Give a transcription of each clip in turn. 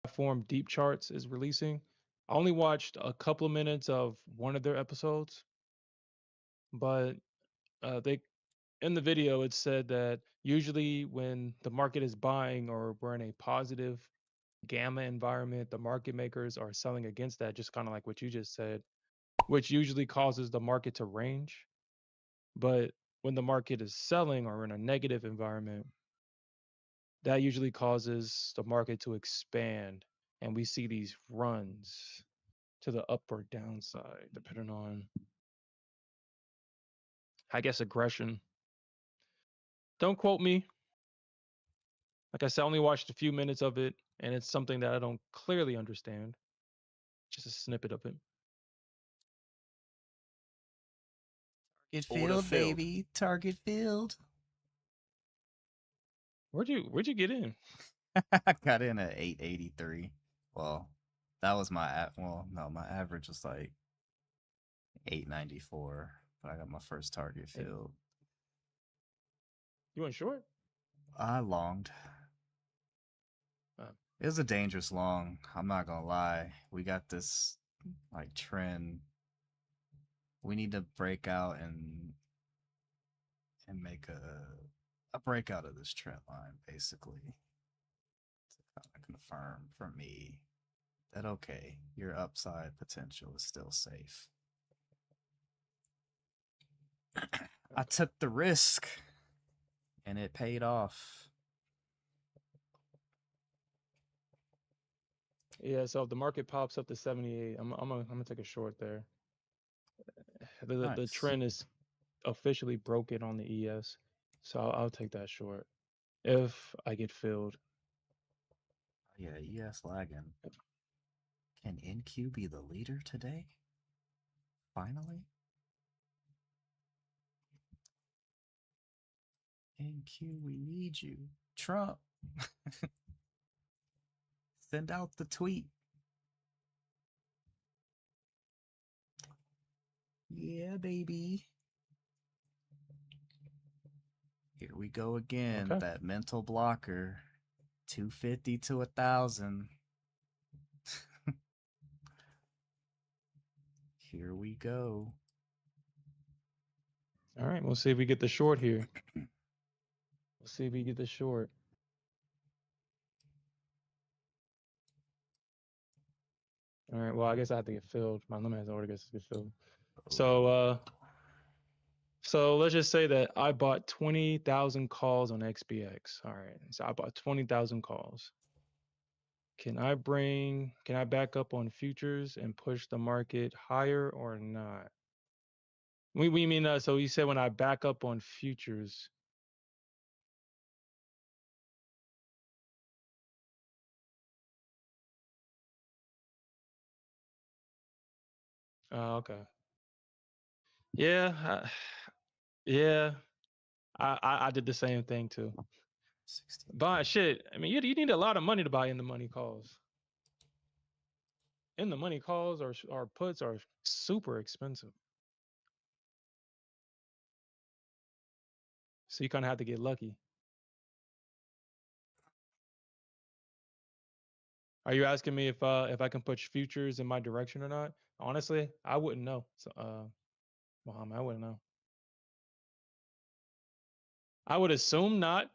platform Deep Charts is releasing. I only watched a couple of minutes of one of their episodes, but they in the video it said that usually when the market is buying or we're in a positive gamma environment, the market makers are selling against that, just kind of like what you just said, which usually causes the market to range. But when the market is selling or in a negative environment, that usually causes the market to expand. And we see these runs to the up or downside, depending on, I guess, aggression. Don't quote me. Like I said, I only watched a few minutes of it, and it's something that I don't clearly understand. Just a snippet of it. Target Order field, filled. baby. Target field. Where'd you get in? I got in at 883. Well, that was my well, no, my average was like 894, but I got my first target Hey, filled. you went short? I longed. Uh, It was a dangerous long. I'm not gonna lie. We got this like trend. We need to break out and make a breakout of this trend line, basically, to kind of confirm for me that okay, your upside potential is still safe. I okay. took the risk and it paid off. Yeah, so if the market pops up to 78, I'm gonna take a short there. The Nice. trend is officially broken on the ES, so I'll take that short if I get filled. Yeah, ES lagging. Can NQ be the leader today? Finally? NQ, we need you. Trump, send out the tweet. Yeah, baby. Here we go again. Okay. That mental blocker. 250 to 1,000. Here we go. All right, we'll see if we get the short here. We'll see if we get the short. All right. Well, I guess I have to get filled. My limit has already gets to get filled. So Oh. so let's just say that I bought 20,000 calls on XBX. All right. So I bought 20,000 calls. Can I back up on futures and push the market higher or not? We mean so you said when I back up on futures. Oh, okay. Yeah. Yeah. I did the same thing too. 63. Buy shit. I mean, you need a lot of money to buy in the money calls. In the money calls or puts are super expensive. So you kind of have to get lucky. Are you asking me if I can push futures in my direction or not? Honestly, I wouldn't know. So Muhammad, I wouldn't know. I would assume not.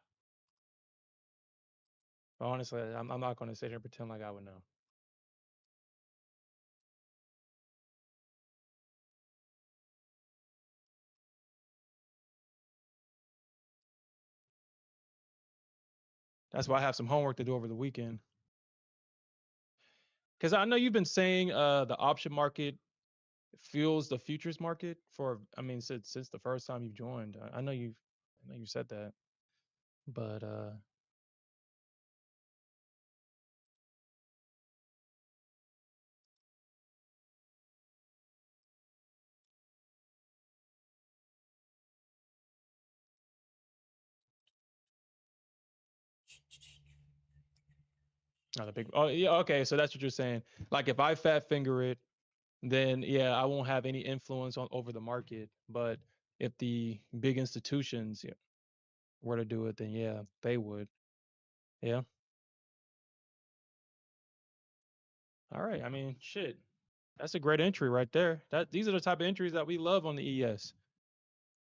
But honestly, I'm not going to sit here and pretend like I would know. That's why I have some homework to do over the weekend. Because I know you've been saying the option market fuels the futures market for I mean since the first time you've joined. I know you said that. But not a big. Oh yeah, okay. So that's what you're saying. Like if I fat finger it, then yeah, I won't have any influence on over the market. But if the big institutions were to do it, then yeah, they would. Yeah. All right. I mean, shit. That's a great entry right there. These are the type of entries that we love on the ES.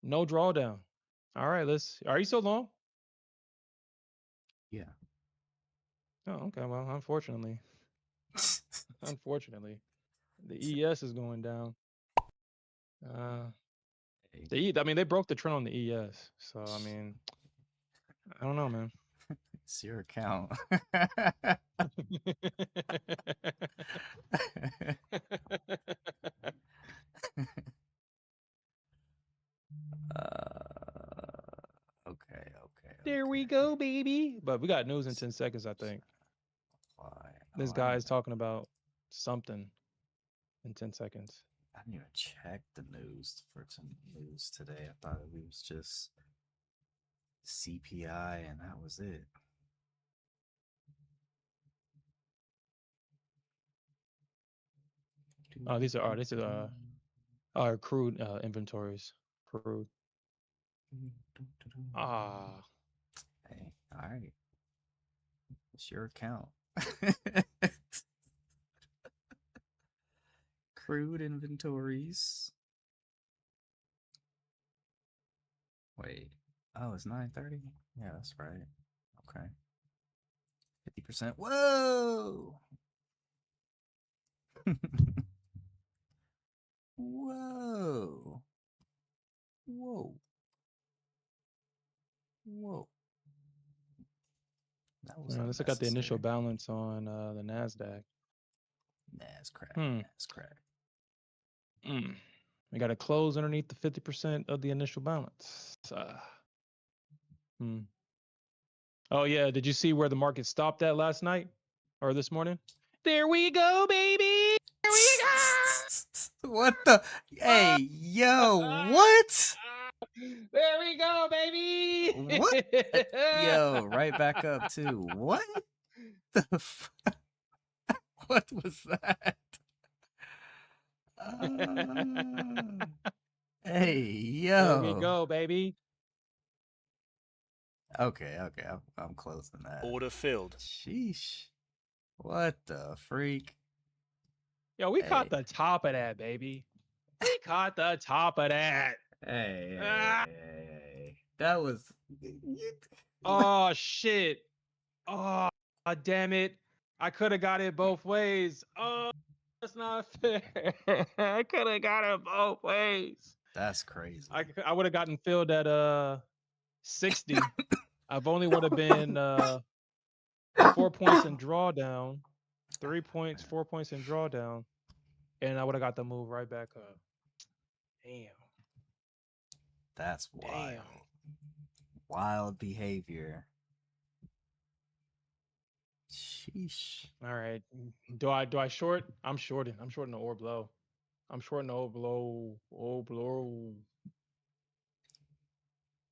No drawdown. All right, let's. Are you so long? Yeah. Oh, okay. Well, unfortunately, the ES is going down. Uh, Hey, I mean, they broke the trend on the ES. So I mean, I don't know, man. it's your account. Okay, okay, There we okay. go, baby. But we got news in 10 seconds, I think. Why? Oh, This I guy didn't is even. talking about something in 10 seconds. I didn't even check the news for some news today. I thought it was just CPI and that was it. These are our crude inventories. Crude. Ah, Hey, all right. It's your account. Crude inventories. Wait. Oh, it's 9:30? Yeah, that's right. Okay. 50%. Whoa! Whoa. Whoa. Whoa. That was let's look at the initial unnecessary. balance on the Nasdaq. Nascrack. Hmm. Nascrack. Mm. We got to close underneath the 50% of the initial balance. Hmm. Oh yeah, did you see where the market stopped at last night or this morning? There we go, baby. There we What the? Hey, go. yo, what? There we go, baby. What? Yo, right back up too. What the? What was that? Hey, There we yo. go, baby. Okay, okay, I'm closing that. Order filled. Sheesh. What the freak? Yo, we caught Hey, the top of that, baby. We caught the top of that. hey, hey, Ah, hey, hey. That was. What? oh shit. Oh, damn it. I could have got it both ways. Oh, that's not fair. I could have got it both ways. That's crazy. I would have gotten filled at 60. I've only would have been 4 points in drawdown, 3 points, Man, 4 points in drawdown, and I would have got the move right back up. Damn. that's Damn. wild. Wild behavior. Sheesh. All right. Do I short? I'm shorting. I'm shorting the orb low. I'm shorting the orb low. Orb low.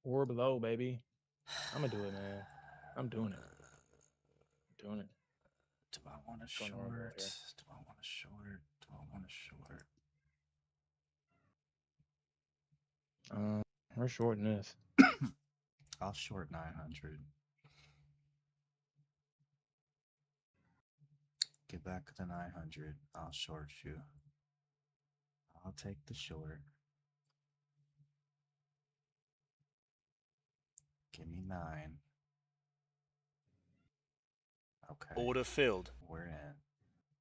Orb low, baby. I'm gonna do it, man. I'm doing it. I'm doing it. Do I want to Going orb low short? here. Do I want to short? Do I want to short? We're shorting this. I'll short 900. Get back to 900. I'll short you. I'll take the short. Give me 9. Okay. Order filled. We're in.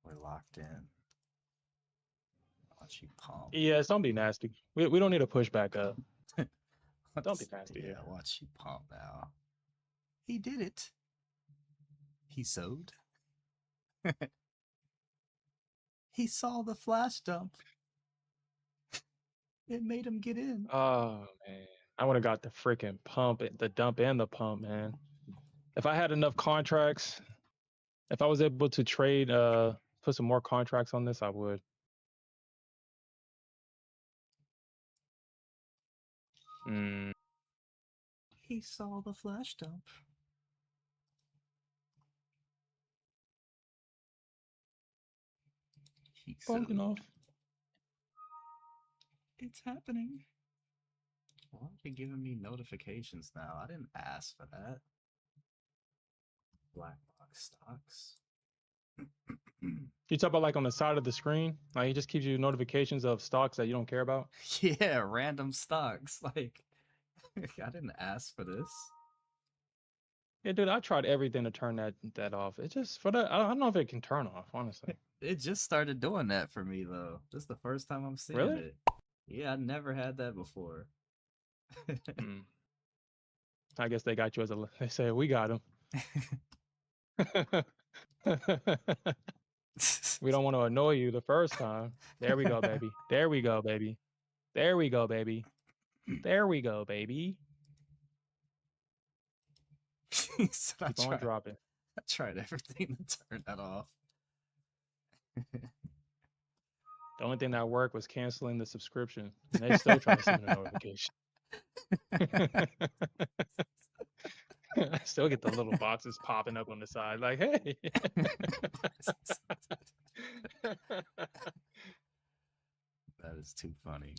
We're locked in. Watch you pump. Yes, don't be nasty. We don't need to push back up. Don't be nasty Yeah, here. watch you pump now. He did it. He sewed. He saw the flash dump. It made him get in. Oh man. I would have got the freaking pump, the dump and the pump, man. If I had enough contracts, if I was able to trade put some more contracts on this, I would. Mm, He saw the flash dump. He pumping off. sewed. It's happening. Why are they giving me notifications now? I didn't ask for that. Black box stocks. You talk about like on the side of the screen, like it just gives you notifications of stocks that you don't care about. Yeah, random stocks. Like, I didn't ask for this. Yeah, dude, I tried everything to turn that off. It just for that I don't know if it can turn off, honestly. It just started doing that for me though. This is the first time I'm seeing Really? it. Yeah, I never had that before. Hmm. I guess they got you as a. They say we got him. We don't want to annoy you the first time. There we go, baby. There we go, baby. There we go, baby. There we go, baby. He said Keep on dropping. I tried everything to turn that off. The only thing that worked was canceling the subscription, and they still try to send me a notification. I still get the little boxes popping up on the side, like, hey. That is too funny.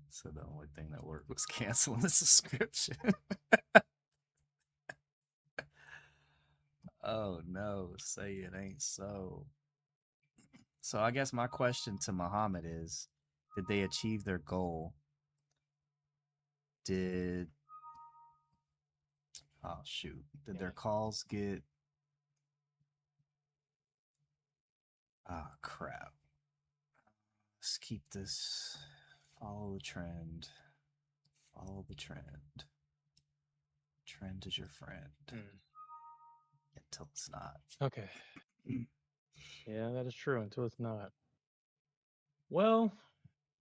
So the only thing that worked was canceling the subscription. Oh no, say it ain't so. So I guess my question to Muhammad is, did they achieve their goal? Did oh shoot, did their Yeah. calls get ah crap. Let's keep this. Follow the trend. Follow the trend. Trend is your friend. Mm. Until it's not. Okay. Yeah, that is true until it's not. Well,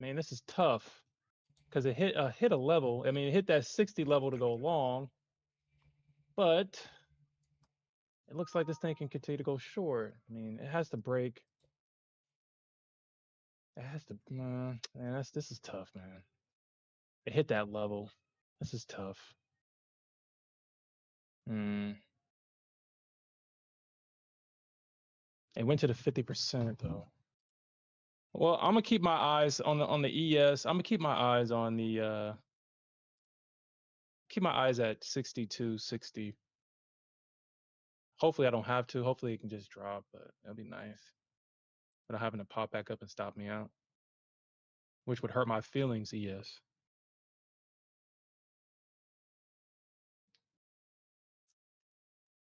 man, this is tough because it hit a level. I mean, it hit that 60 level to go long, but it looks like this thing can continue to go short. I mean, it has to break. It has to. Man, this is tough, man. It hit that level. This is tough. Mm. It went to the 50% though. Well, I'm gonna keep my eyes on the ES. I'm gonna keep my eyes on the keep my eyes at 62, 60. Hopefully I don't have to. Hopefully it can just drop, but that'd be nice. Without having to pop back up and stop me out, which would hurt my feelings, ES.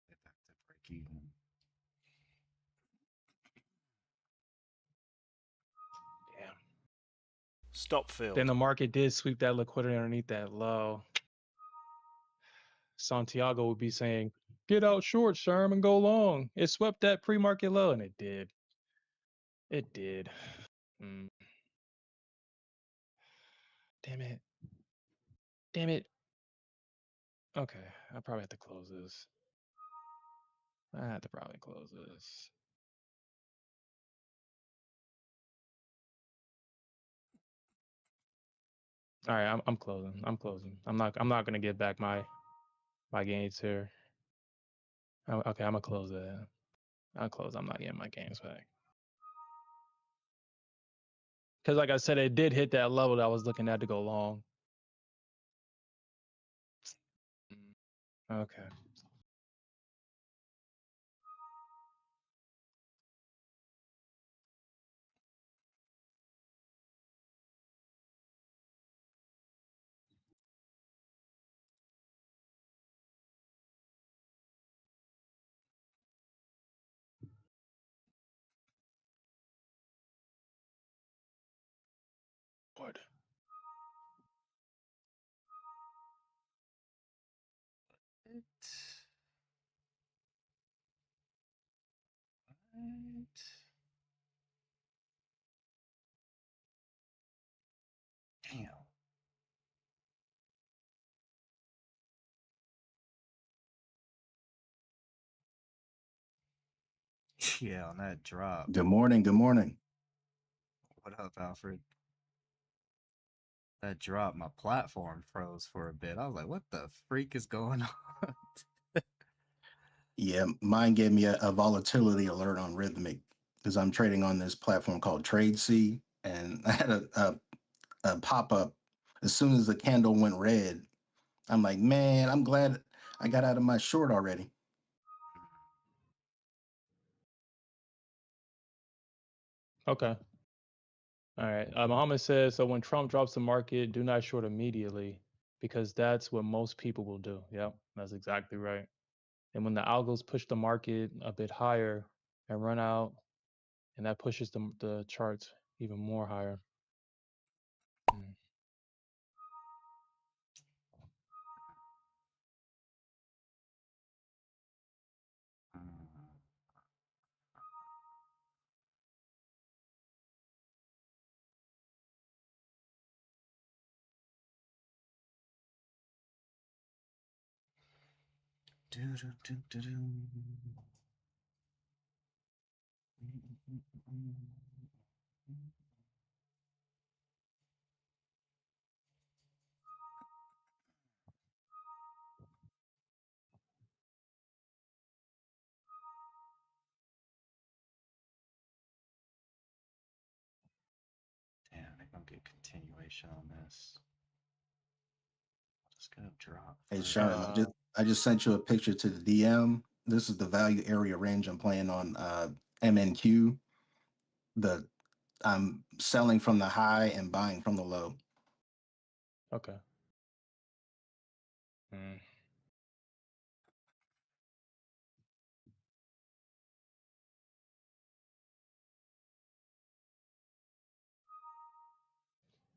Get back to break even. Damn. Stop Then field. the market did sweep that liquidity underneath that low. Santiago would be saying, "Get out short, Sherm, and go long." It swept that pre-market low, and it did. It did. Mm. Damn it. Damn it. Okay, I probably have to close this. I had to probably close this. All right, I'm closing. I'm closing. I'm not gonna get back my gains here. Okay, I'm gonna close it. I'll close. I'm not getting my gains back. Because like I said, it did hit that level that I was looking at to go long. Okay. What? It. What? Damn. Yeah, on that drop. Good morning. Good morning. What up, Alfred? That drop, my platform froze for a bit. I was like, what the freak is going on? Yeah, mine gave me a volatility alert on Rhythmic because I'm trading on this platform called TradeC, and I had a pop up as soon as the candle went red. I'm like, man, I'm glad I got out of my short already. Okay. All right. Muhammad says, so when Trump drops the market, do not short immediately because that's what most people will do. Yep, that's exactly right. And when the algos push the market a bit higher and run out, and that pushes the charts even more higher. Mm. Damn, they're gonna get continuation on this. Just gonna drop. Hey, For, Sharon, I just sent you a picture to the DM. This is the value area range I'm playing on MNQ. The I'm selling from the high and buying from the low. Okay. Mm.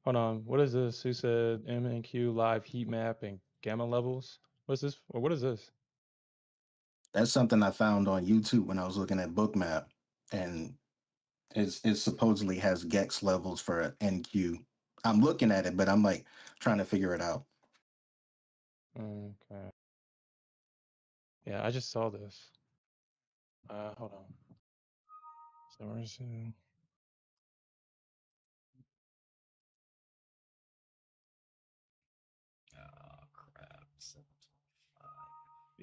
Hold on. What is this? Who said MNQ live heat map and gamma levels? What's this? Or what is this? That's something I found on YouTube when I was looking at Bookmap, and it supposedly has Gex levels for NQ. I'm looking at it, but I'm like trying to figure it out. Okay. Yeah, I just saw this. Hold on. So where's oh crap! 725.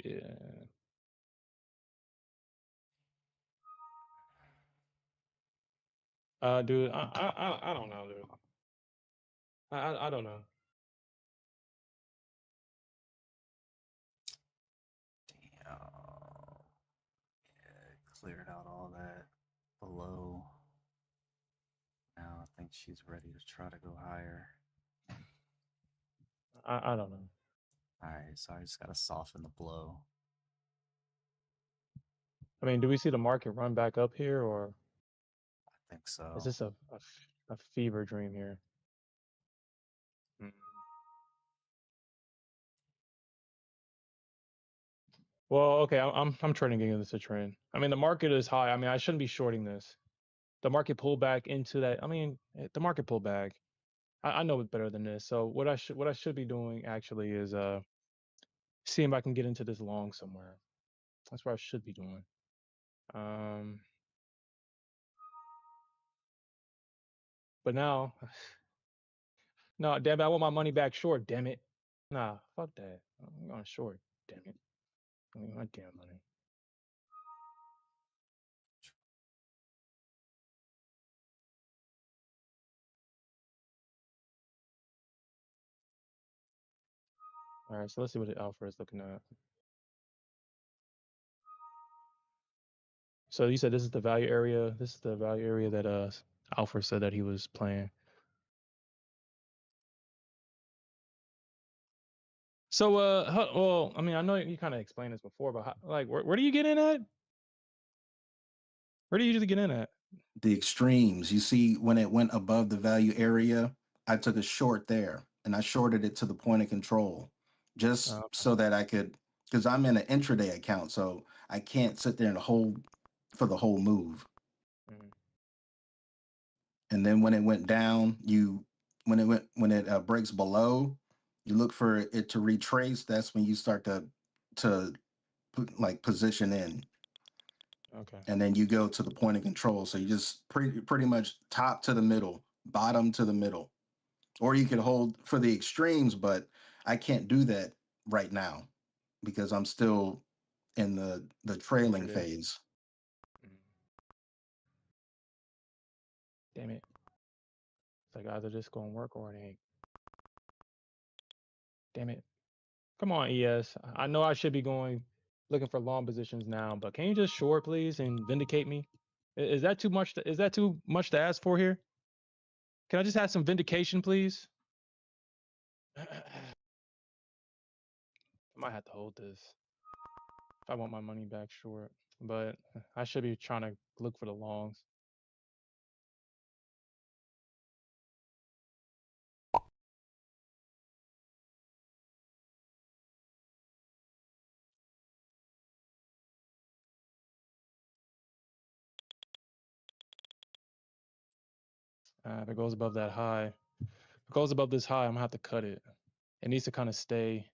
yeah. Dude, I don't know, dude. I don't know. Damn. Yeah, cleared out all that below. Now I think she's ready to try to go higher. I don't know. Alright, so I just gotta soften the blow. I mean, do we see the market run back up here, or I think so. is this a fever dream here? Mm. Well, okay, I'm trading against this a trend. I mean, the market is high. I mean, I shouldn't be shorting this. The market pulled back into that. I mean, the market pulled back. I know it better than this. So what I should be doing actually is seeing if I can get into this long somewhere. That's what I should be doing. But now, no, damn it, I want my money back short. Damn it, nah, fuck that. I'm going short. Damn it, I need my damn money. All right, so let's see what the alpha is looking at. So you said this is the value area. This is the value area that Alfred said that he was playing. So well, I mean, I know you kind of explained this before, but like, where do you get in at? Where do you usually get in at? The extremes, you see, when it went above the value area, I took a short there and I shorted it to the point of control just Okay. so that I could, because I'm in an intraday account, so I can't sit there and hold for the whole move. Mm. And then when it went down, when it breaks below, you look for it to retrace. That's when you start to like position in, Okay. and then you go to the point of control. So you just pretty much top to the middle, bottom to the middle, or you could hold for the extremes. But I can't do that right now because I'm still in the trailing Intraday. phase. Mm. Damn it. It's like either this gonna work or it ain't. Damn it. Come on, ES. I know I should be going looking for long positions now, but can you just short please and vindicate me? Is that too much? Is that too much to ask for here? Can I just have some vindication, please? I might have to hold this if I want my money back short, but I should be trying to look for the longs. If it goes above that high, if it goes above this high, I'm gonna have to cut it. It needs to kind of stay.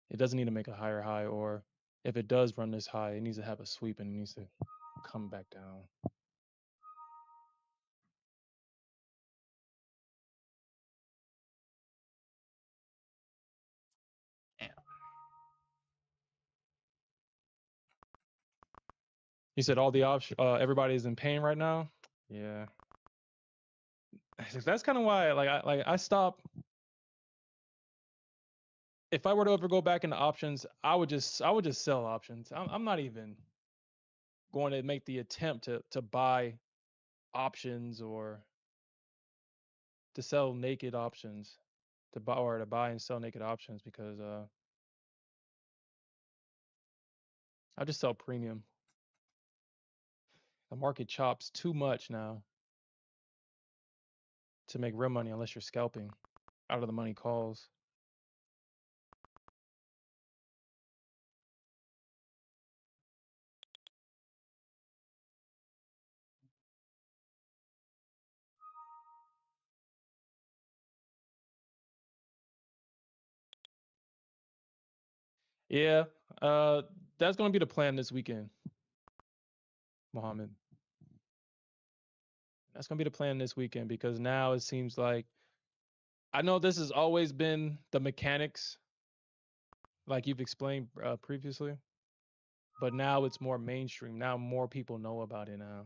It doesn't need to make a higher high, or if it does run this high, it needs to have a sweep and it needs to come back down. Damn. You said all the option, everybody is in pain right now. Yeah, that's kind of why, I stop. If I were to ever go back into options, I would just sell options. I'm not even going to make the attempt to buy options or to sell naked options, to buy and sell naked options, because I just sell premium. The market chops too much now to make real money unless you're scalping out of the money calls. Yeah, that's going to be the plan this weekend, Mohammed. That's going to be the plan this weekend, because now it seems like, I know this has always been the mechanics, like you've explained previously, but now it's more mainstream. Now more people know about it now,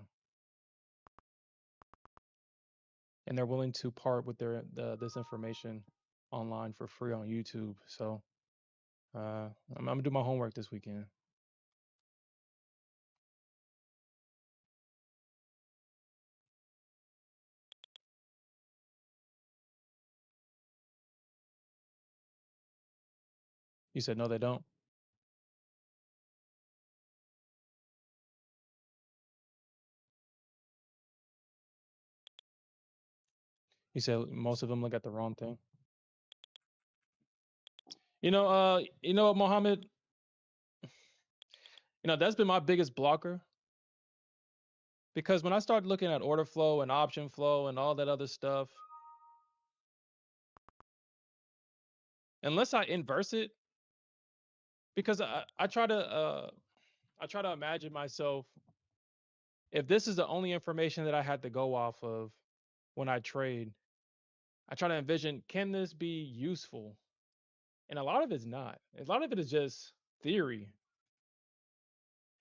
and they're willing to part with this information online for free on YouTube. So I'm gonna do my homework this weekend. You said no, they don't. You said most of them look at the wrong thing. You know what, Mohammed? That's been my biggest blocker, because when I started looking at order flow and option flow and all that other stuff, unless I inverse it, because I try to imagine myself, if this is the only information that I had to go off of when I trade, I try to envision, can this be useful? And a lot of it's not. A lot of it is just theory.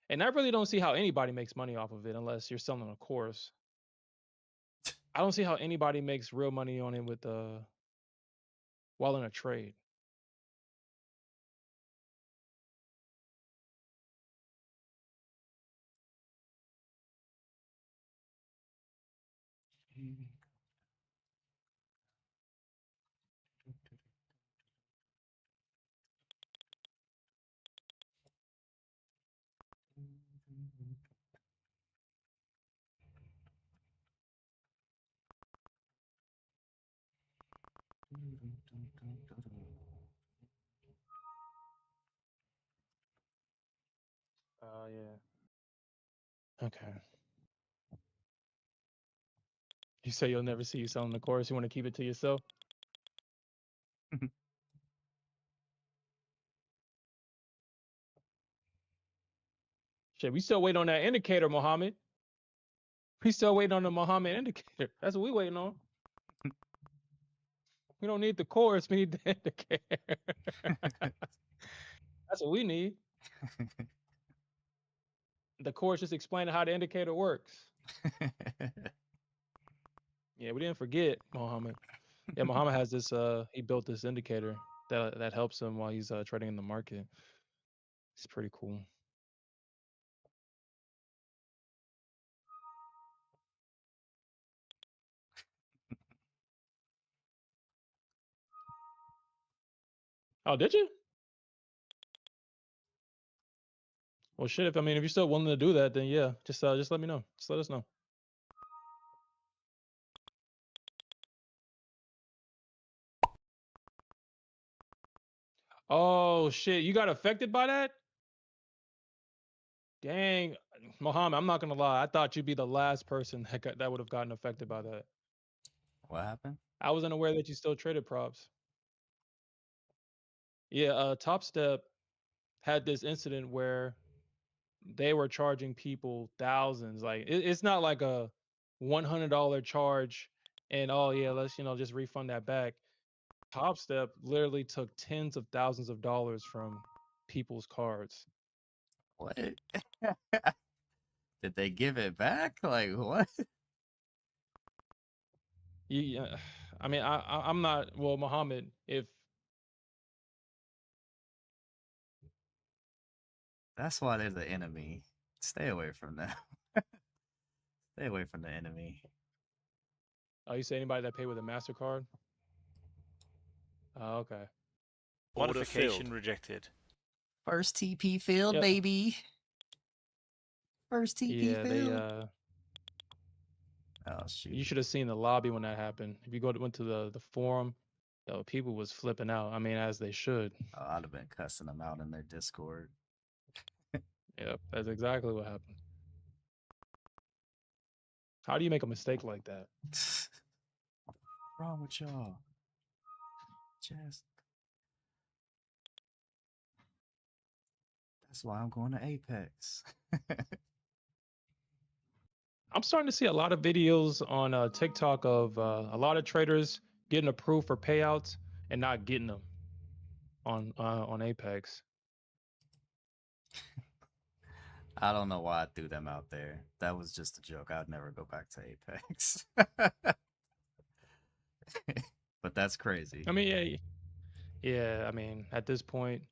And I really don't see how anybody makes money off of it unless you're selling a course. I don't see how anybody makes real money on it while in a trade. Oh yeah. Okay. You say you'll never see you selling the course. You want to keep it to yourself? Shit, we still waiting on that indicator, Mohammed. We still waiting on the Mohammed indicator. That's what we waiting on. We don't need the course. We need the indicator. That's what we need. The course just explaining how the indicator works. Yeah, we didn't forget, Mohammed. Yeah, Mohammed has this. He built this indicator that helps him while he's trading in the market. It's pretty cool. Oh, did you? Well, shit. If you're still willing to do that, then yeah, just let me know. Just let us know. Oh shit, you got affected by that? Dang, Mohammed, I'm not gonna lie. I thought you'd be the last person that would have gotten affected by that. What happened? I was unaware that you still traded props. Yeah, Top Step had this incident where they were charging people thousands. Like it's not like a $100 charge and oh yeah, let's just refund that back. Top Step literally took tens of thousands of dollars from people's cards. What? Did they give it back? Like what? Yeah, I'm not. Well, Muhammad, if That's why they're the enemy. Stay away from them. Stay away from the enemy. you say anybody that paid with a MasterCard? Oh, okay. Order Modification filled. rejected. First TP field, Yep. baby. First TP Yeah, they field. Oh shoot. you should have seen the lobby when that happened. If you went to the forum, people was flipping out. I mean, as they should. Oh, I'd have been cussing them out in their Discord. Yep, that's exactly what happened. How do you make a mistake like that? What's wrong with y'all? Just that's why I'm going to Apex. I'm starting to see a lot of videos on TikTok of a lot of traders getting approved for payouts and not getting them on Apex. I don't know why I threw them out there. That was just a joke. I'd never go back to Apex. But that's crazy. I mean, yeah. I mean, at this point,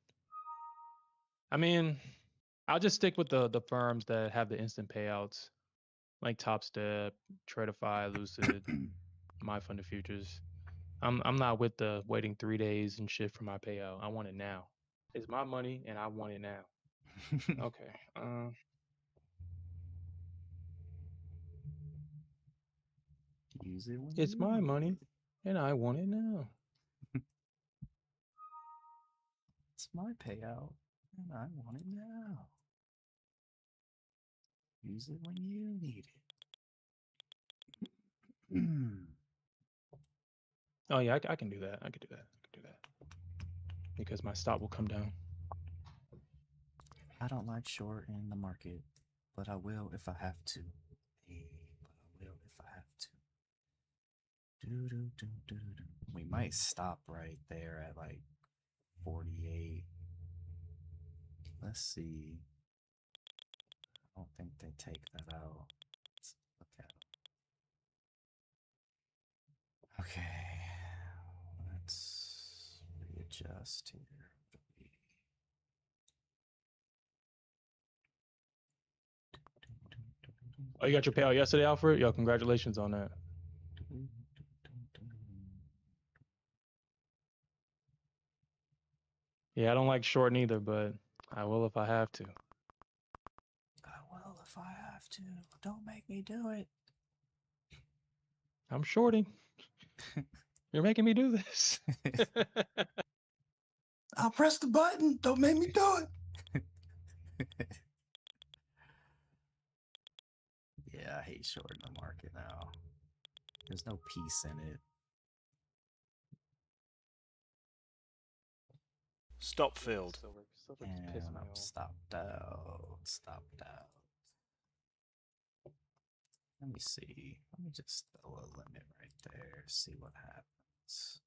I'll just stick with the firms that have the instant payouts, like Top Step, Tradify, Lucid, My Funded Futures. I'm not with the waiting 3 days and shit for my payout. I want it now. It's my money and I want it now. Okay. Use it when It's you my need money it. and I want it now. It's my payout and I want it now. Use it when you need it. Oh yeah, I can do that. I can do that. Because my stop will come down. I don't like short in the market, but I will if I have to. Hey, but I will if I have to. We might stop right there at like 48. Let's see. I don't think they take that out. Let's look at them. Okay. Let's readjust here. Oh, you got your payout yesterday, Alfred? Yo, congratulations on that. Yeah, I don't like shorting either, but I will if I have to. I will if I have to. Don't make me do it. I'm shorting. You're making me do this. I'll press the button. Don't make me do it. Yeah, I hate shorting the market now. There's no peace in it. Stop filled. Silver just pissed And me I'm off. stopped out. Stopped out. Let me see. Let me just throw a limit right there. See what happens.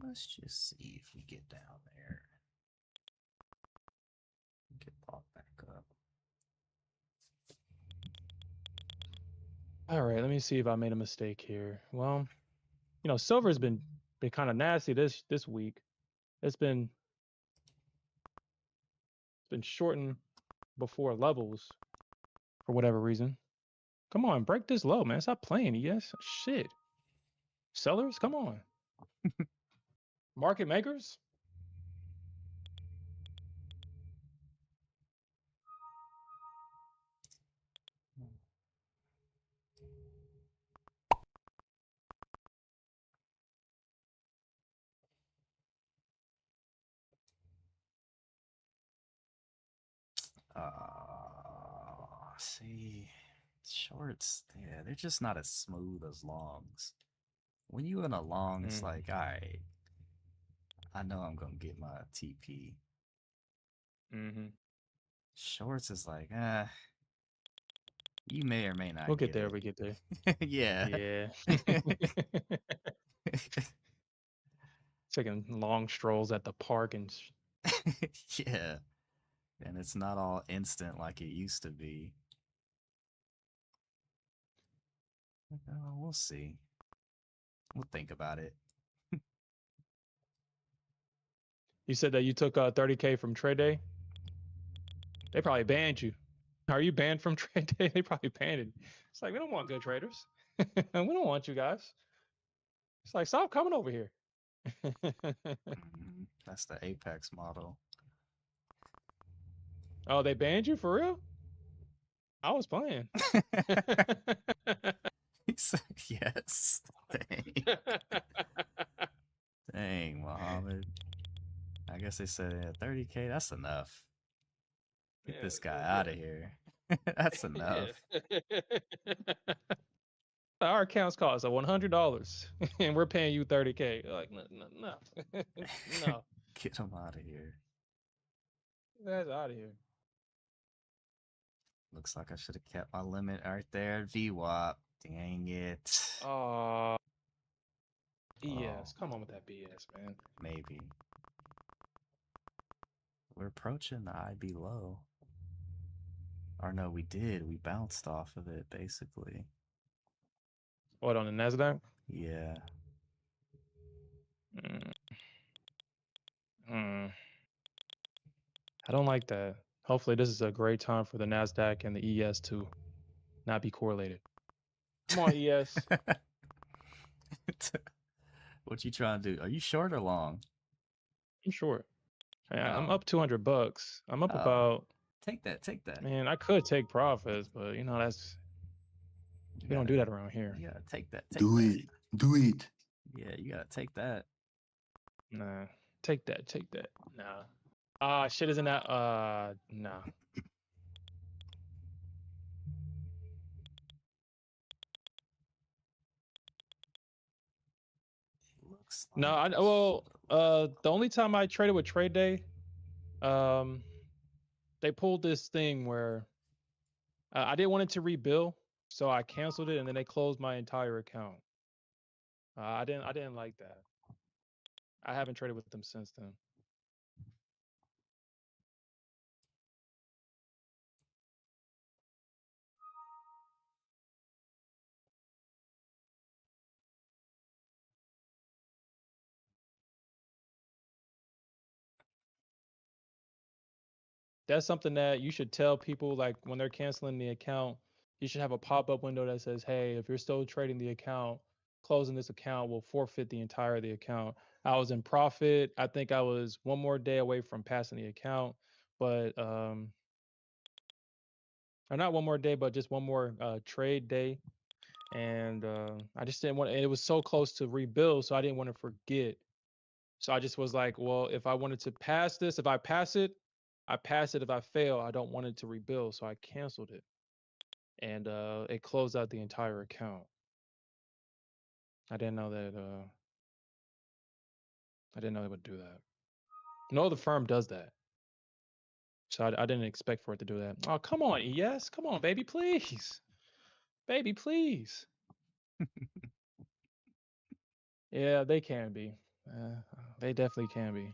Let's just see if we get down there. Get bought back up. All right, let me see if I made a mistake here. Well, silver's been kind of nasty this week. It's been shortened before levels for whatever reason. Come on, break this low, man. Stop playing, yes. Shit. Sellers, come on. Market makers. See, shorts, yeah, they're just not as smooth as longs. When you in a long, it's like, all right, I know I'm gonna get my TP. Mm-hmm. Shorts is like, you may or may not We'll get get there. it. We get there. Yeah. Yeah. Taking long strolls at the park and Yeah. And it's not all instant like it used to be. We'll see. We'll think about it. you said that you took 30K from trade day. They probably banned you. Are you banned from trade day? They probably banned it. It's like we don't want good traders. We don't want you guys. It's like stop coming over here. That's the Apex model. Oh, they banned you for real? I was playing. He said yes. Dang. Dang, Muhammad. I guess they said 30K, that's enough. Get this guy out of here. That's enough. Our accounts cost $100 and we're paying you 30K. Like, no. No. Get him out of here. That's out of here. Looks like I should have kept my limit right there at VWAP. Dang it. BS. Come on with that BS, man. Maybe. We're approaching the IB low. Or no, we did. We bounced off of it, basically. What, on the NASDAQ? Yeah. I don't like that. Hopefully, this is a great time for the NASDAQ and the ES to not be correlated. Come on, ES. What you trying to do? Are you short or long? I'm short. I'm Oh. up $200. I'm up Oh. about. Take that. Man, I could take profits, but that's we don't do that around here. You gotta take that. Do it. Yeah, you gotta take that. Nah, take that. Nah. Shit isn't that. Nah. Looks No, like the only time I traded with Trade Day, they pulled this thing where I didn't want it to rebuild, so I canceled it, and then they closed my entire account. I didn't like that. I haven't traded with them since then. That's something that you should tell people, like when they're canceling the account, you should have a pop-up window that says, hey, if you're still trading the account, closing this account will forfeit the entire of the account. I was in profit. I think I was one more day away from passing the account, but or not one more day, but just one more trade day. And I just didn't want, it was so close to rebuild, so I didn't want to forget. So I just was like, well, if I wanted to pass this, if I pass it, I pass it. If I fail, I don't want it to rebuild. So I canceled it. And it closed out the entire account. I didn't know that I didn't know they would do that. No other firm does that. So I didn't expect for it to do that. Oh, come on, ES. Come on, baby, please. Baby, please. Yeah, they can be. They definitely can be.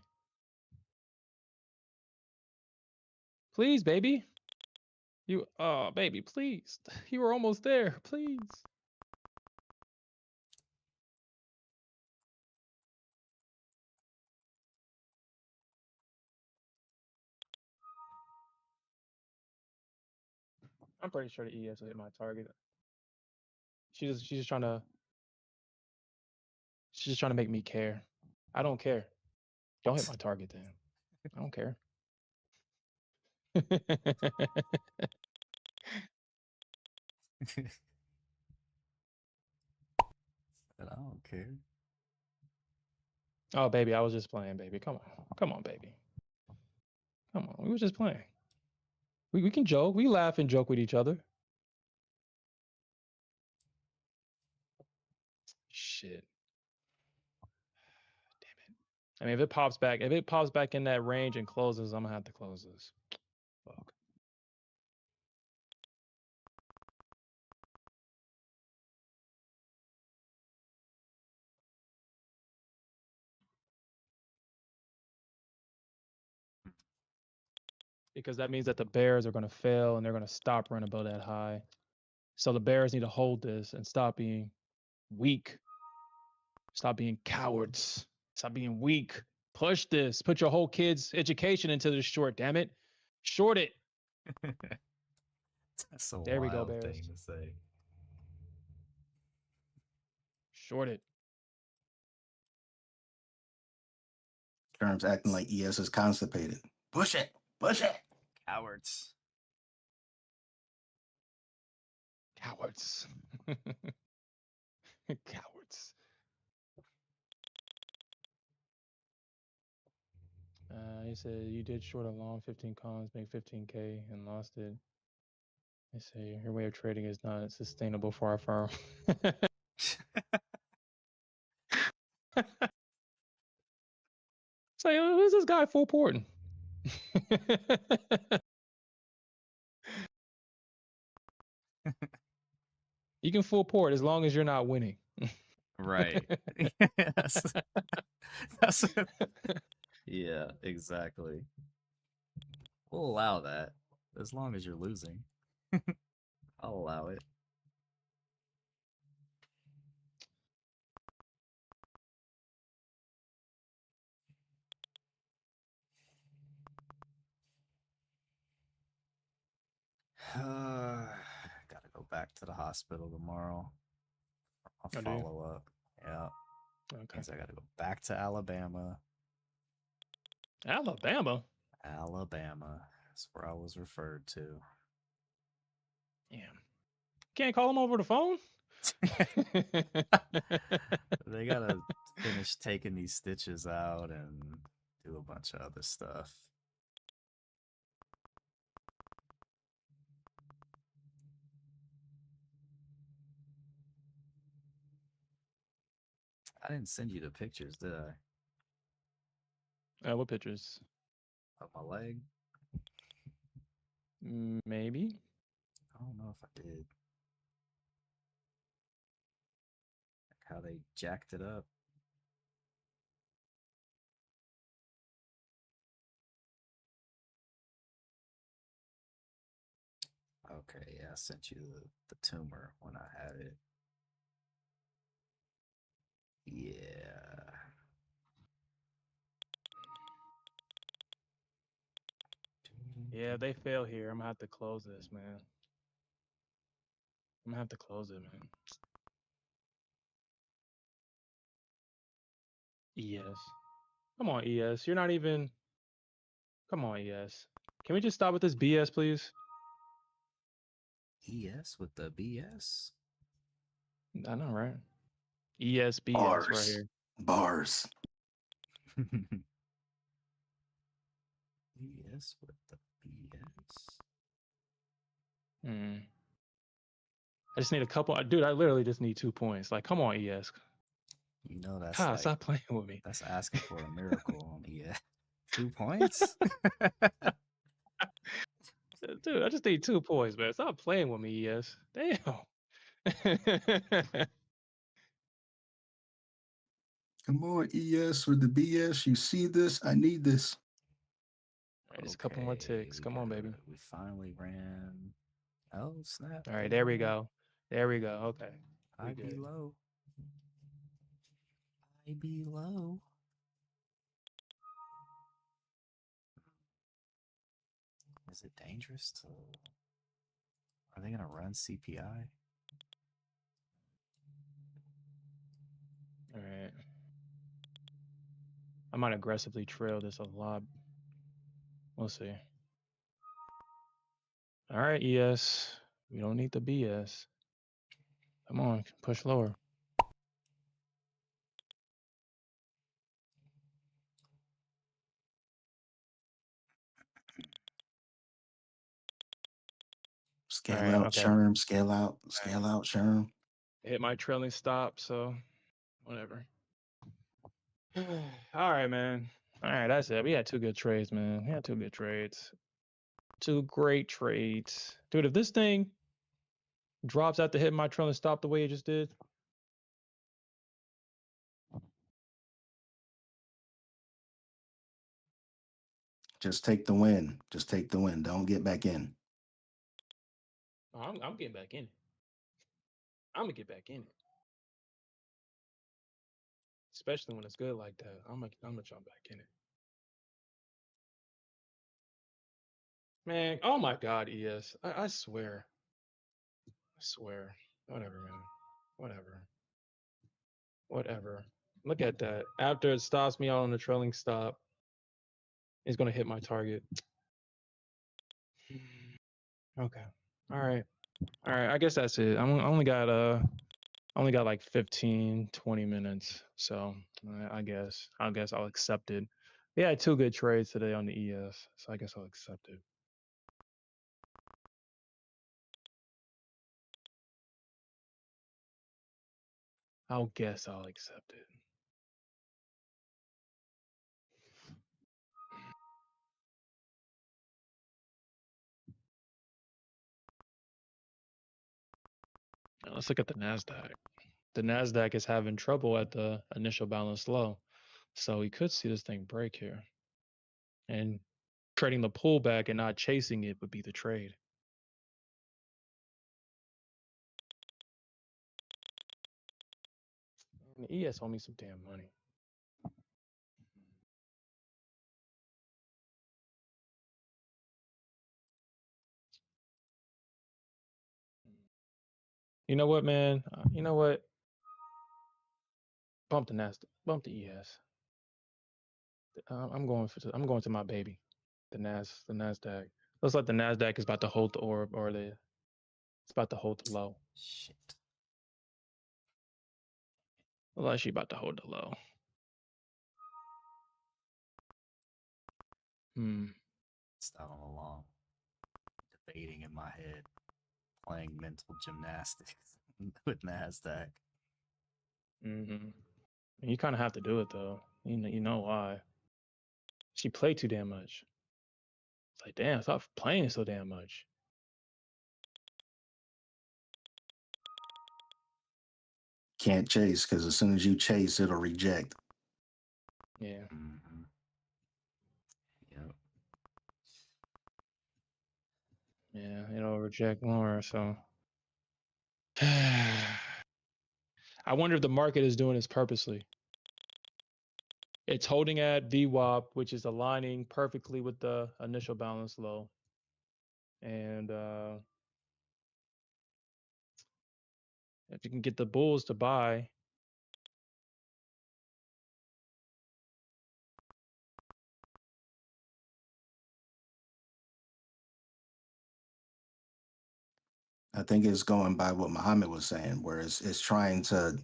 Please, baby. Oh, baby, please. You were almost there. Please. I'm pretty sure the ES will hit my target. She's just trying to. She's just trying to make me care. I don't care. Don't hit my target then. I don't care. But I don't care. Oh, baby, I was just playing, baby. Come on. Come on, baby. Come on. We were just playing. We can joke. We laugh and joke with each other. Shit. Damn it. I mean, if it pops back in that range and closes, I'm gonna have to close this. Fuck. Because that means that the Bears are gonna fail and they're gonna stop running above that high. So the Bears need to hold this and stop being weak. Stop being cowards. Stop being weak. Push this. Put your whole kid's education into this short, damn it. Short it. That's a There we go, wild Bears. thing to say. Short it. Terms acting like ES is constipated. Push it. Push it. Cowards. Cowards. Cowards. He said you did short a long 15 cons, make 15K and lost it. They say your way of trading is not sustainable for our firm. Say, who's this guy full porting? You can full port as long as you're not winning. Right. that's, yeah, exactly. We'll allow that as long as you're losing. I'll allow it. Gotta go back to the hospital tomorrow. I'll Oh, do you? follow up. Yeah. Okay. Means I gotta go back to Alabama. Alabama? Alabama. That's where I was referred to. Damn. Can't call him over the phone? They gotta finish taking these stitches out and do a bunch of other stuff. I didn't send you the pictures, did I? What pictures? Of my leg? Maybe. I don't know if I did. Like how they jacked it up. Okay, yeah, I sent you the tumor when I had it. Yeah. Yeah, if they fail here, I'm gonna have to close this, man. I'm gonna have to close it, man. ES. Come on, ES. You're not even. Come on, ES. Can we just stop with this BS, please? ES with the BS? I know, right? ES, BS right Bars. here. Bars. ES with the BS. I just need a couple. Dude, I literally just need 2 points. Like, come on, ES. You know that's God, like stop playing with me. that's asking for a miracle on ES. 2 points? Dude, I just need 2 points, man. Stop playing with me, ES. Damn. Come on, ES with the BS. You see this? I need this. All right, just a couple more ticks. Come on, baby. We finally ran. Oh, snap. All right, there we go. There we go. Okay. We I be good. low. I be low. Is it dangerous to... Are they going to run CPI? All right. I might aggressively trail this a lot. We'll see. All right, ES. We don't need the BS. Come on, push lower. Scale All right, out, okay. Sherm. Scale out, Sherm. Hit my trailing stop, so whatever. All right, man. All right, that's it. We had 2 good trades, man. We had 2 good trades. 2 great trades. Dude, if this thing drops after hitting my trailing stop the way it just did, Just take the win. Just take the win. Don't get back in. I'm getting back in it. I'm gonna get back in it, especially when it's good like that. I'm gonna jump back in it, man. Oh my God, ES. I swear, I swear. Whatever, man. Whatever. Whatever. Look at that. After it stops me out on the trailing stop, it's gonna hit my target. Okay. All right. All right. I guess that's it. I only got like 15, 20 minutes. So I guess I'll accept it. We had 2 good trades today on the ES, so I guess I'll accept it. I'll accept it. Now let's look at the NASDAQ. The NASDAQ is having trouble at the initial balance low. So we could see this thing break here. And trading the pullback and not chasing it would be the trade. And the ES owe me some damn money. You know what, man? You know what? Bump the NASDAQ. Bump the ES. I'm going to my baby, the NASDAQ. Looks like the NASDAQ is about to hold the orb, or it's about to hold the low. Shit. Looks like she about to hold the low. It's not all along. Debating in my head, playing mental gymnastics with NASDAQ. Mm-hmm. You kind of have to do it though. You know why? She played too damn much. It's like, damn, stop playing so damn much. Can't chase because as soon as you chase, it'll reject. Yeah. Mm-hmm. Yep. Yeah, it'll reject more. So I wonder if the market is doing this purposely. It's holding at VWAP, which is aligning perfectly with the initial balance low. And if you can get the bulls to buy, I think it's going by what Muhammad was saying, where it's trying to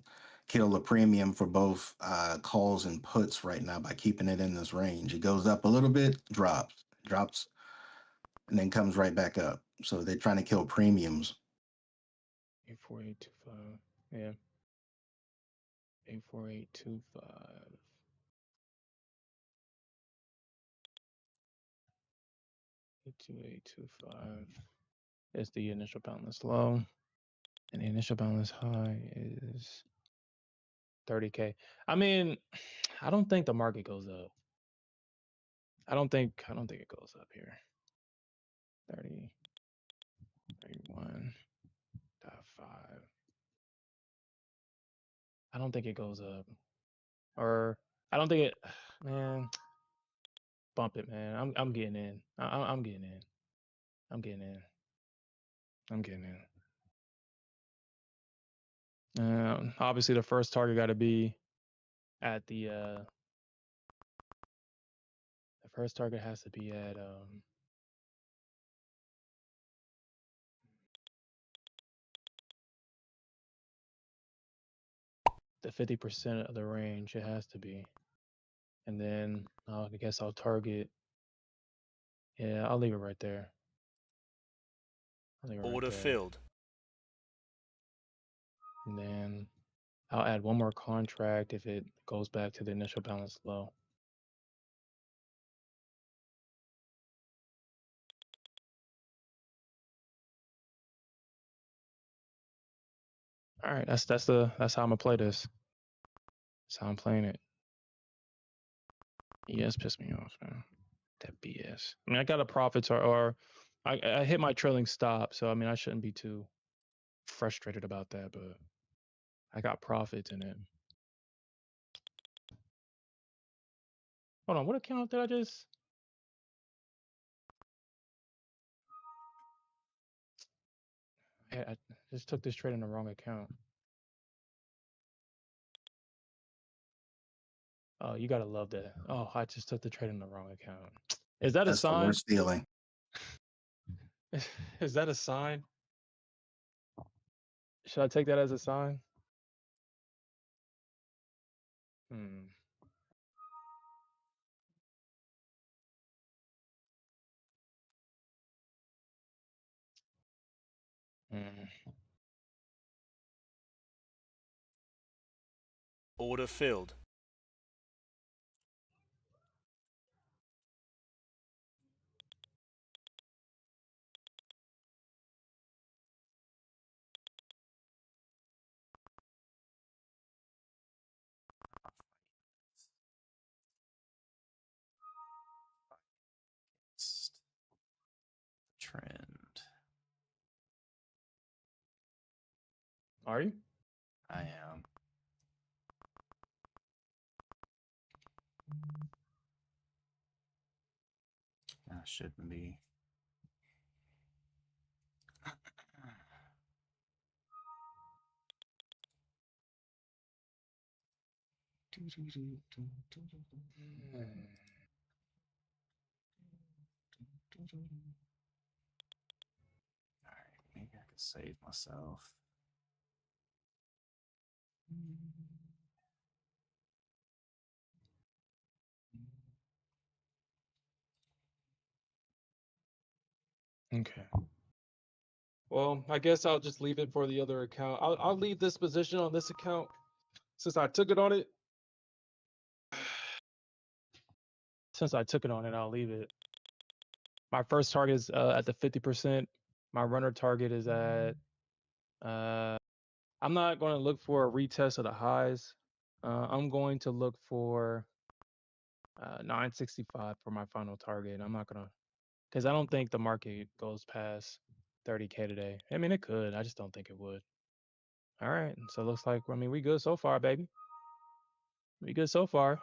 kill the premium for both calls and puts right now by keeping it in this range. It goes up a little bit, drops, and then comes right back up. So they're trying to kill premiums. 84825. Yeah. 84825. 82825 is the initial balance low. And the initial balance high is 30K. I mean, I don't think the market goes up. I don't think it goes up here. 30, 31.5. I don't think it goes up. Or I don't think it, man, bump it, man. I'm getting in. I'm getting in. I'm getting in. I'm getting in. Obviously the first target got to be at the First target has to be at the 50% of the range. It has to be. And then I guess I'll target. Yeah, I'll leave it right there. I'll leave it right Order there. filled. And then I'll add one more contract if it goes back to the initial balance low. All right, that's how I'm gonna play this. That's how I'm playing it. ES pissed me off, man. That BS. I mean, I got a profit or I hit my trailing stop, so I mean I shouldn't be too frustrated about that, but I got profits in it. Hold on, what account did I just? I just took this trade in the wrong account. Oh, you gotta love that. Oh, I just took the trade in the wrong account. Is that a That's the sign? worst feeling. Is that a sign? Should I take that as a sign? Hmm. Hmm. Order filled. Trend. Are you? I am. I shouldn't be. Alright, maybe I could save myself. Okay. Well, I guess I'll just leave it for the other account. I'll leave this position on this account since I took it on it. Since I took it on it, I'll leave it. My first target is at the 50%. My runner target is at. I'm not going to look for a retest of the highs. I'm going to look for 965 for my final target. I'm not gonna, because I don't think the market goes past 30K today. I mean, it could. I just don't think it would. All right. So it looks like, I mean, we good so far, baby. We good so far.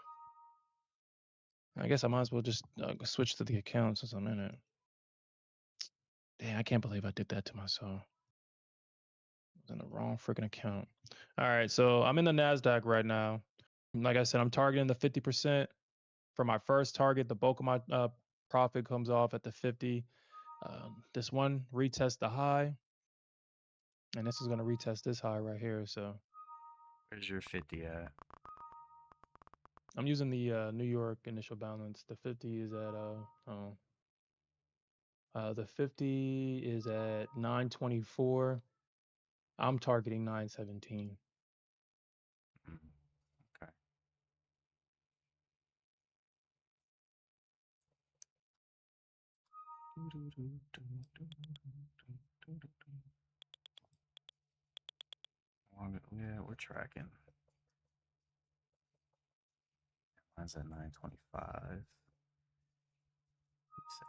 I guess I might as well just switch to the account since I'm in it. Damn, I can't believe I did that to myself. I was in the wrong freaking account. All right, so I'm in the NASDAQ right now. Like I said, I'm targeting the 50%. For my first target, the bulk of my profit comes off at the 50. This one retest the high, and this is going to retest this high right here. So Where's your 50 at? I'm using the New York initial balance. The 50 is at the 50 is at 924. I'm targeting 917. Okay. Yeah, we're tracking. Mine's at 925.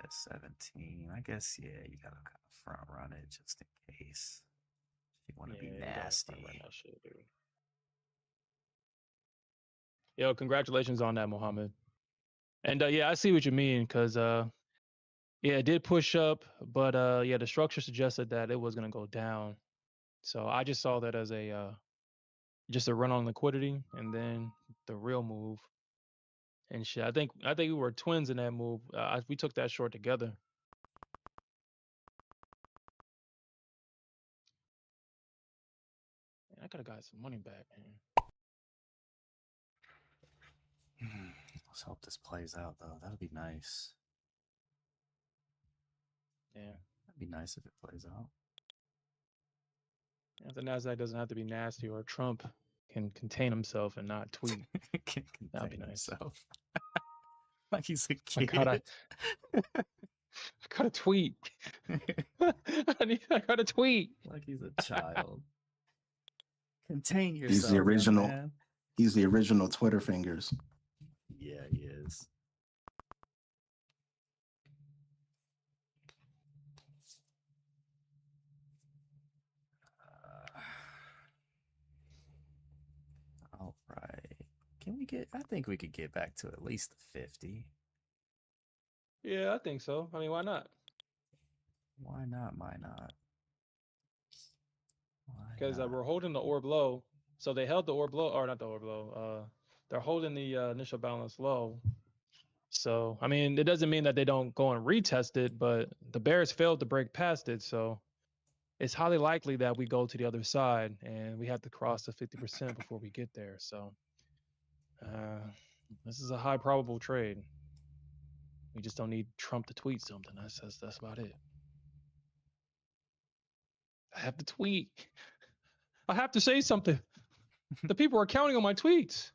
At 17. I guess, yeah, you gotta kind of front run it just in case. You want to be Yeah, you gotta front run nasty. that shit, dude. Yo, congratulations on that, Mohammed. And yeah, I see what you mean, because yeah, it did push up, but yeah, the structure suggested that it was gonna go down. So I just saw that as a just a run on liquidity, and then the real move and shit. I think we were twins in that move. We took that short together. Man, I could have got some money back, man. Let's hope this plays out, though. That'd be nice. Yeah. That'd be nice if it plays out. If the Nasdaq doesn't have to be nasty, or Trump can contain himself and not tweet, Can that'd be contain nice. himself. Like he's a I kid. gotta tweet. I gotta tweet. Like he's a child. Contain yourself, He's the young original. man. He's the original Twitter fingers. Yeah, he is. All right. Can we get? I think we could get back to at least 50. Yeah, I think so. I mean, why not? Why not? Why not? Why Because not? we're holding the orb low. So they held the orb low, or not the orb low. They're holding the initial balance low. So I mean, it doesn't mean that they don't go and retest it, but the bears failed to break past it. So it's highly likely that we go to the other side, and we have to cross the 50% before we get there. So this is a high probable trade. We just don't need Trump to tweet something. That's about it. I have to tweet. I have to say something. The people are counting on my tweets.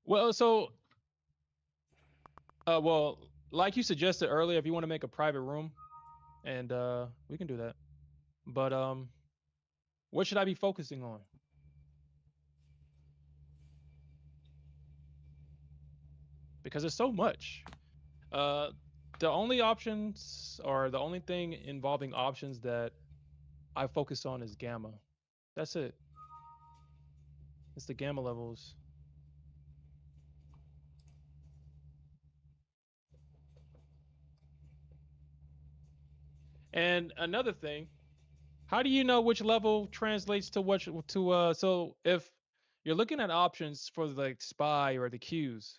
Well, so, well, like you suggested earlier, if you want to make a private room, and we can do that. But what should I be focusing on? Because there's so much. The only options, or the only thing involving options that I focus on is gamma. That's it. It's the gamma levels. And another thing, how do you know which level translates to what to so if you're looking at options for the SPY or the Qs,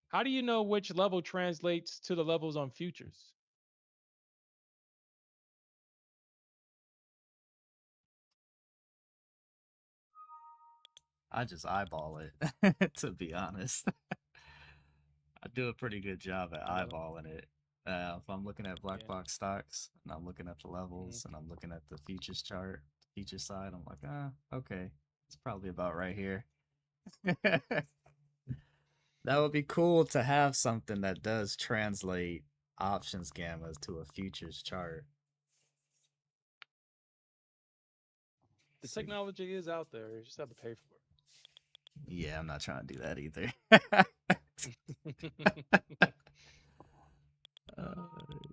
how do you know which level translates to the levels on futures? I just eyeball it, to be honest. I do a pretty good job at eyeballing it. If I'm looking at black box stocks and I'm looking at the levels and I'm looking at the futures chart, futures side, I'm like, okay, it's probably about right here. That would be cool to have something that does translate options gammas to a futures chart. The technology is out there. You just have to pay for it. Yeah, I'm not trying to do that either.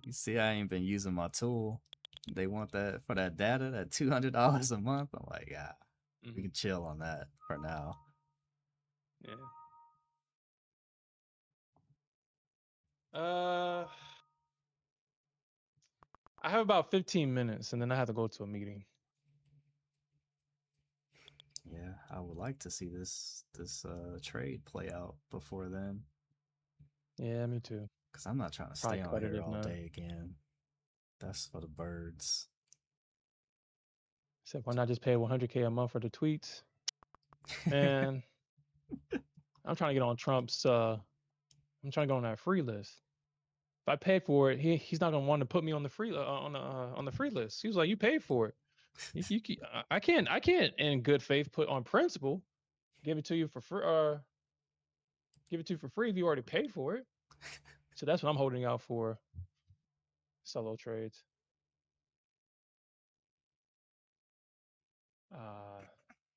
You see, I ain't been using my tool. They want that for that data, that $200 a month. I'm like, yeah, we can chill on that for now. Yeah. I have about 15 minutes, and then I have to go to a meeting. Yeah, I would like to see this trade play out before then. Yeah, me too. Because I'm not trying to Probably stay on cut it here if all not. day again. That's for the birds. Except why not just pay 100K a month for the tweets? Man, I'm trying to get on Trump's. I'm trying to go on that free list. If I pay for it, he's not gonna want to put me on the free on the free list. He was like, "You paid for it. I can't in good faith put on principle, give it to you for free, give it to you for free if you already paid for it." So that's what I'm holding out for. Solo trades.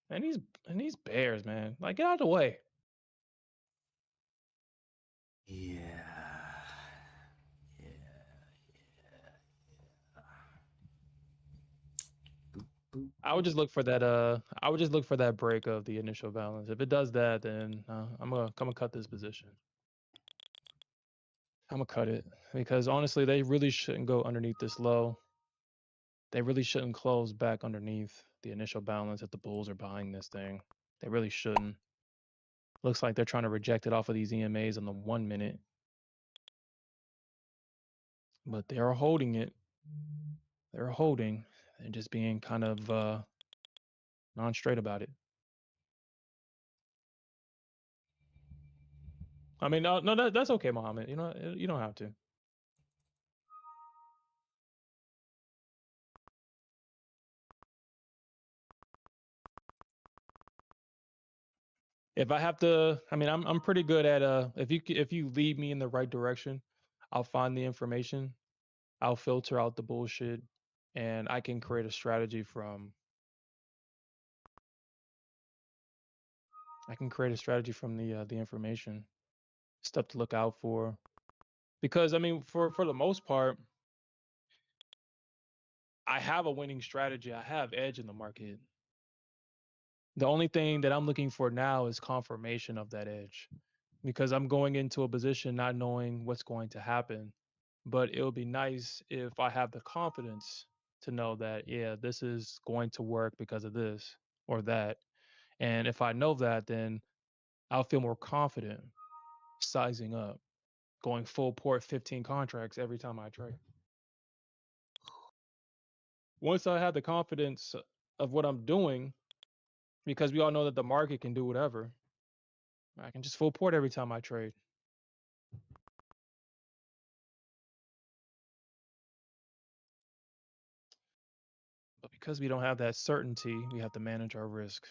And these bears, man, like, get out of the way. Yeah. I would just look for that. I would just look for that break of the initial balance. If it does that, then I'm gonna cut this position. I'm gonna cut it because honestly, they really shouldn't go underneath this low. They really shouldn't close back underneath the initial balance if the bulls are buying this thing. They really shouldn't. Looks like they're trying to reject it off of these EMAs on the 1 minute, but they are holding it. They're holding and just being kind of non-straight about it. I mean, no, that's okay, Mohammed. You know, you don't have to. If I have to, I mean, I'm pretty good at if you lead me in the right direction, I'll find the information, I'll filter out the bullshit, and I can create a strategy from. I can create a strategy from the information, stuff to look out for, because I mean, for the most part, I have a winning strategy. I have edge in the market. The only thing that I'm looking for now is confirmation of that edge, because I'm going into a position not knowing what's going to happen. But it would be nice if I have the confidence to know that, yeah, this is going to work because of this or that. And if I know that, then I'll feel more confident sizing up, going full port 15 contracts every time I trade. Once I have the confidence of what I'm doing, because we all know that the market can do whatever, I can just full port every time I trade. But because we don't have that certainty, we have to manage our risk.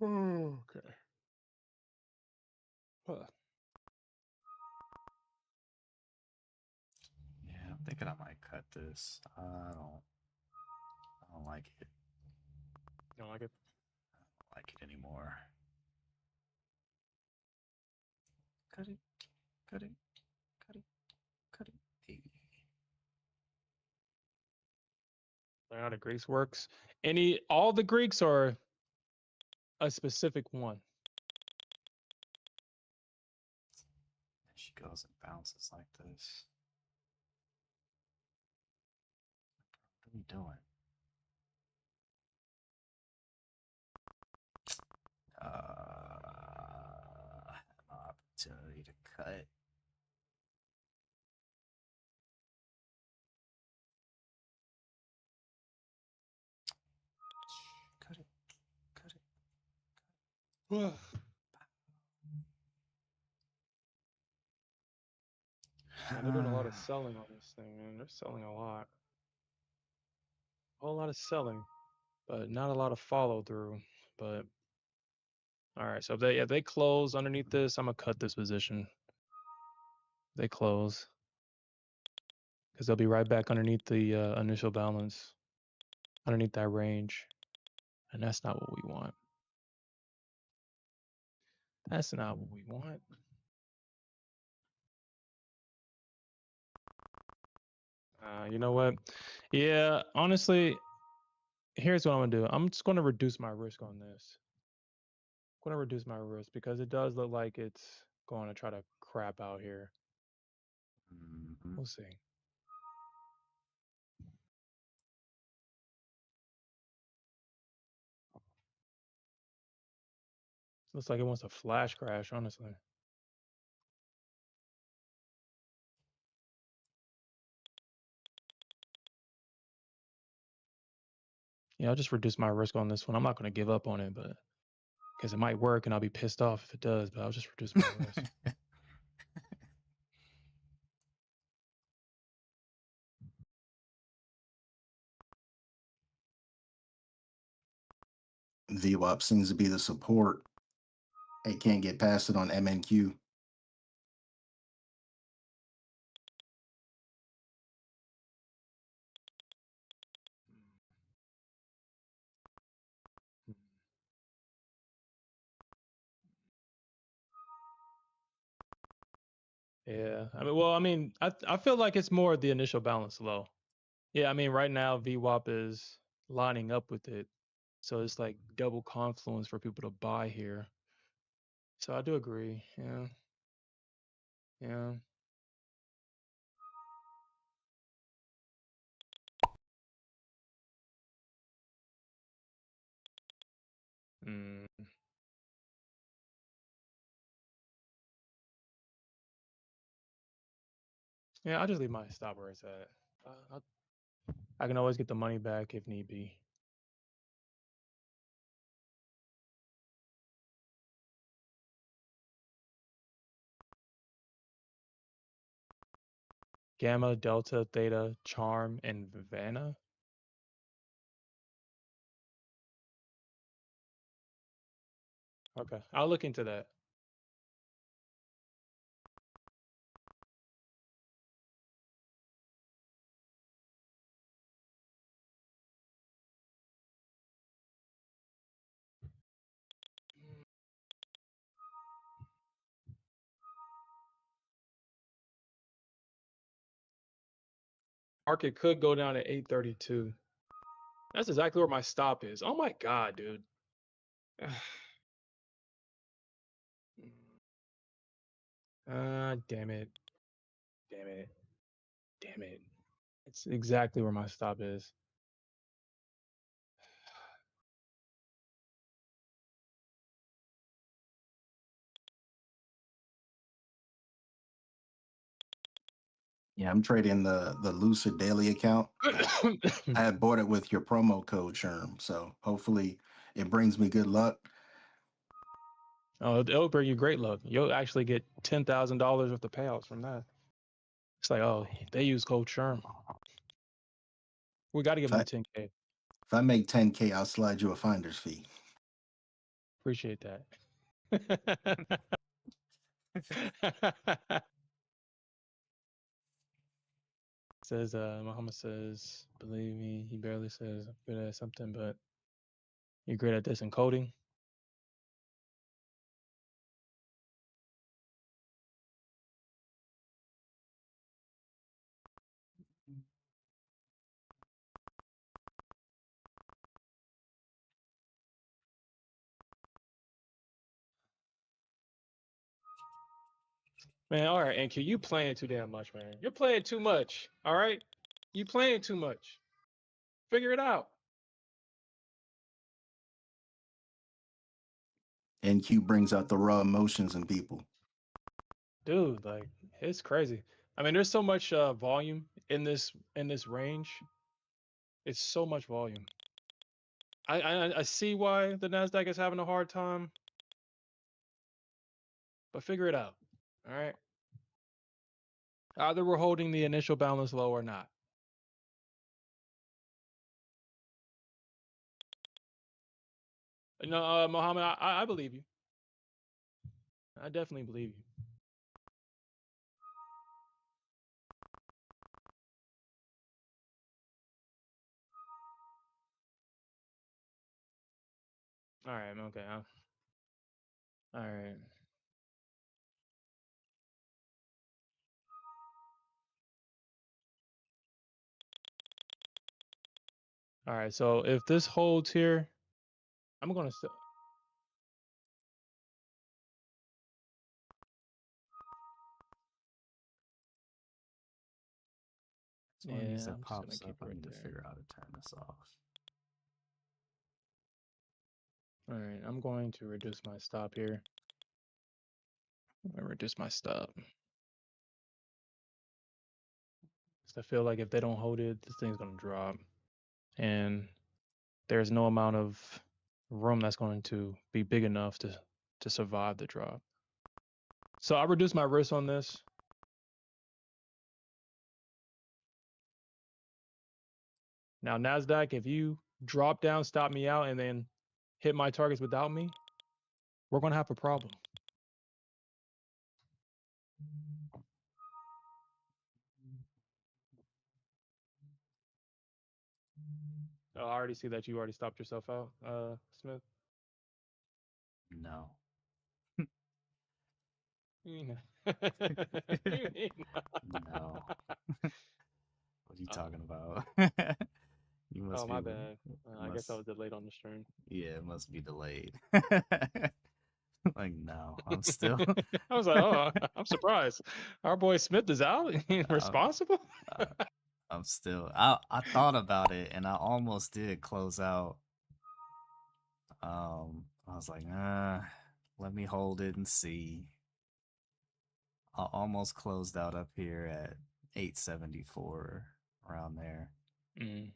Okay. Huh. Yeah, I'm thinking I might cut this. I don't like it. You don't like it? I don't like it anymore. Cut it, cut it, cut it, cut it. Hey. Learn how the Greeks works. All the Greeks or a specific one? She goes and bounces like this. What are we doing? An opportunity to cut. Cut it, cut it. Man, they're doing a lot of selling on this thing, man. They're selling a lot. A whole lot of selling, but not a lot of follow through. But all right, so if they close underneath this, I'm gonna cut this position. They close because they'll be right back underneath the initial balance, underneath that range, and that's not what we want. That's not what we want. You know what? Yeah, honestly, here's what I'm gonna do. I'm just gonna reduce my risk on this. I'm gonna reduce my risk because it does look like it's going to try to crap out here. Mm-hmm. We'll see. Looks like it wants a flash crash, honestly. Yeah, I'll just reduce my risk on this one. I'm not gonna give up on it, but because it might work and I'll be pissed off if it does, but I'll just reduce my risk. VWAP seems to be the support. It can't get past it on MNQ. Yeah. I mean, I feel like it's more the initial balance low. Yeah, I mean, right now VWAP is lining up with it, so it's like double confluence for people to buy here. So I do agree. Yeah. Yeah. Mm. Yeah, I'll just leave my stop where it's at. I can always get the money back if need be. Gamma, delta, theta, charm, and Vanna. Okay, I'll look into that. Market could go down to 832. That's exactly where my stop is. Oh my god, dude. Damn it. Damn it. Damn it. It's exactly where my stop is. Yeah, I'm trading the Lucid Daily account. I had bought it with your promo code Sherm, so hopefully it brings me good luck. Oh, it'll bring you great luck. You'll actually get $10,000 worth of payouts from that. It's like, oh, they use code Sherm. We got to give them the 10K. If I make 10K, I'll slide you a finder's fee. Appreciate that. Says Muhammad says, believe me, he barely says I'm good at something, but you're great at this in coding. Man, all right, NQ, you playing too damn much, man. You're playing too much. All right, you playing too much. Figure it out. NQ brings out the raw emotions in people. Dude, like it's crazy. I mean, there's so much volume in this range. It's so much volume. I see why the Nasdaq is having a hard time, but figure it out. All right. Either we're holding the initial balance low or not. No, Mohammed, I believe you. I definitely believe you. All right. Okay. All right. All right. So if this holds here, I'm gonna. As long as Yeah, it I'm just gonna pops keep up, it I right need to there. figure out how to turn this off. All right. I'm going to reduce my stop here. I'm gonna reduce my stop. I feel like if they don't hold it, this thing's gonna drop, and there's no amount of room that's going to be big enough to survive the drop. So I reduced my risk on this. Now Nasdaq, if you drop down, stop me out, and then hit my targets without me, we're gonna have a problem. Oh, I already see that you already stopped yourself out, Smith. No. You No. What are you Oh. talking about? You must Oh, be. my bad. I guess I Must. was delayed on the stream. Yeah, it must be delayed. Like no, I'm still. I was like, oh, I'm surprised. Our boy Smith is out. I'm, Responsible. I'm still. I thought about it and I almost did close out. I was like, let me hold it and see. I almost closed out up here at 874 around there. Mm.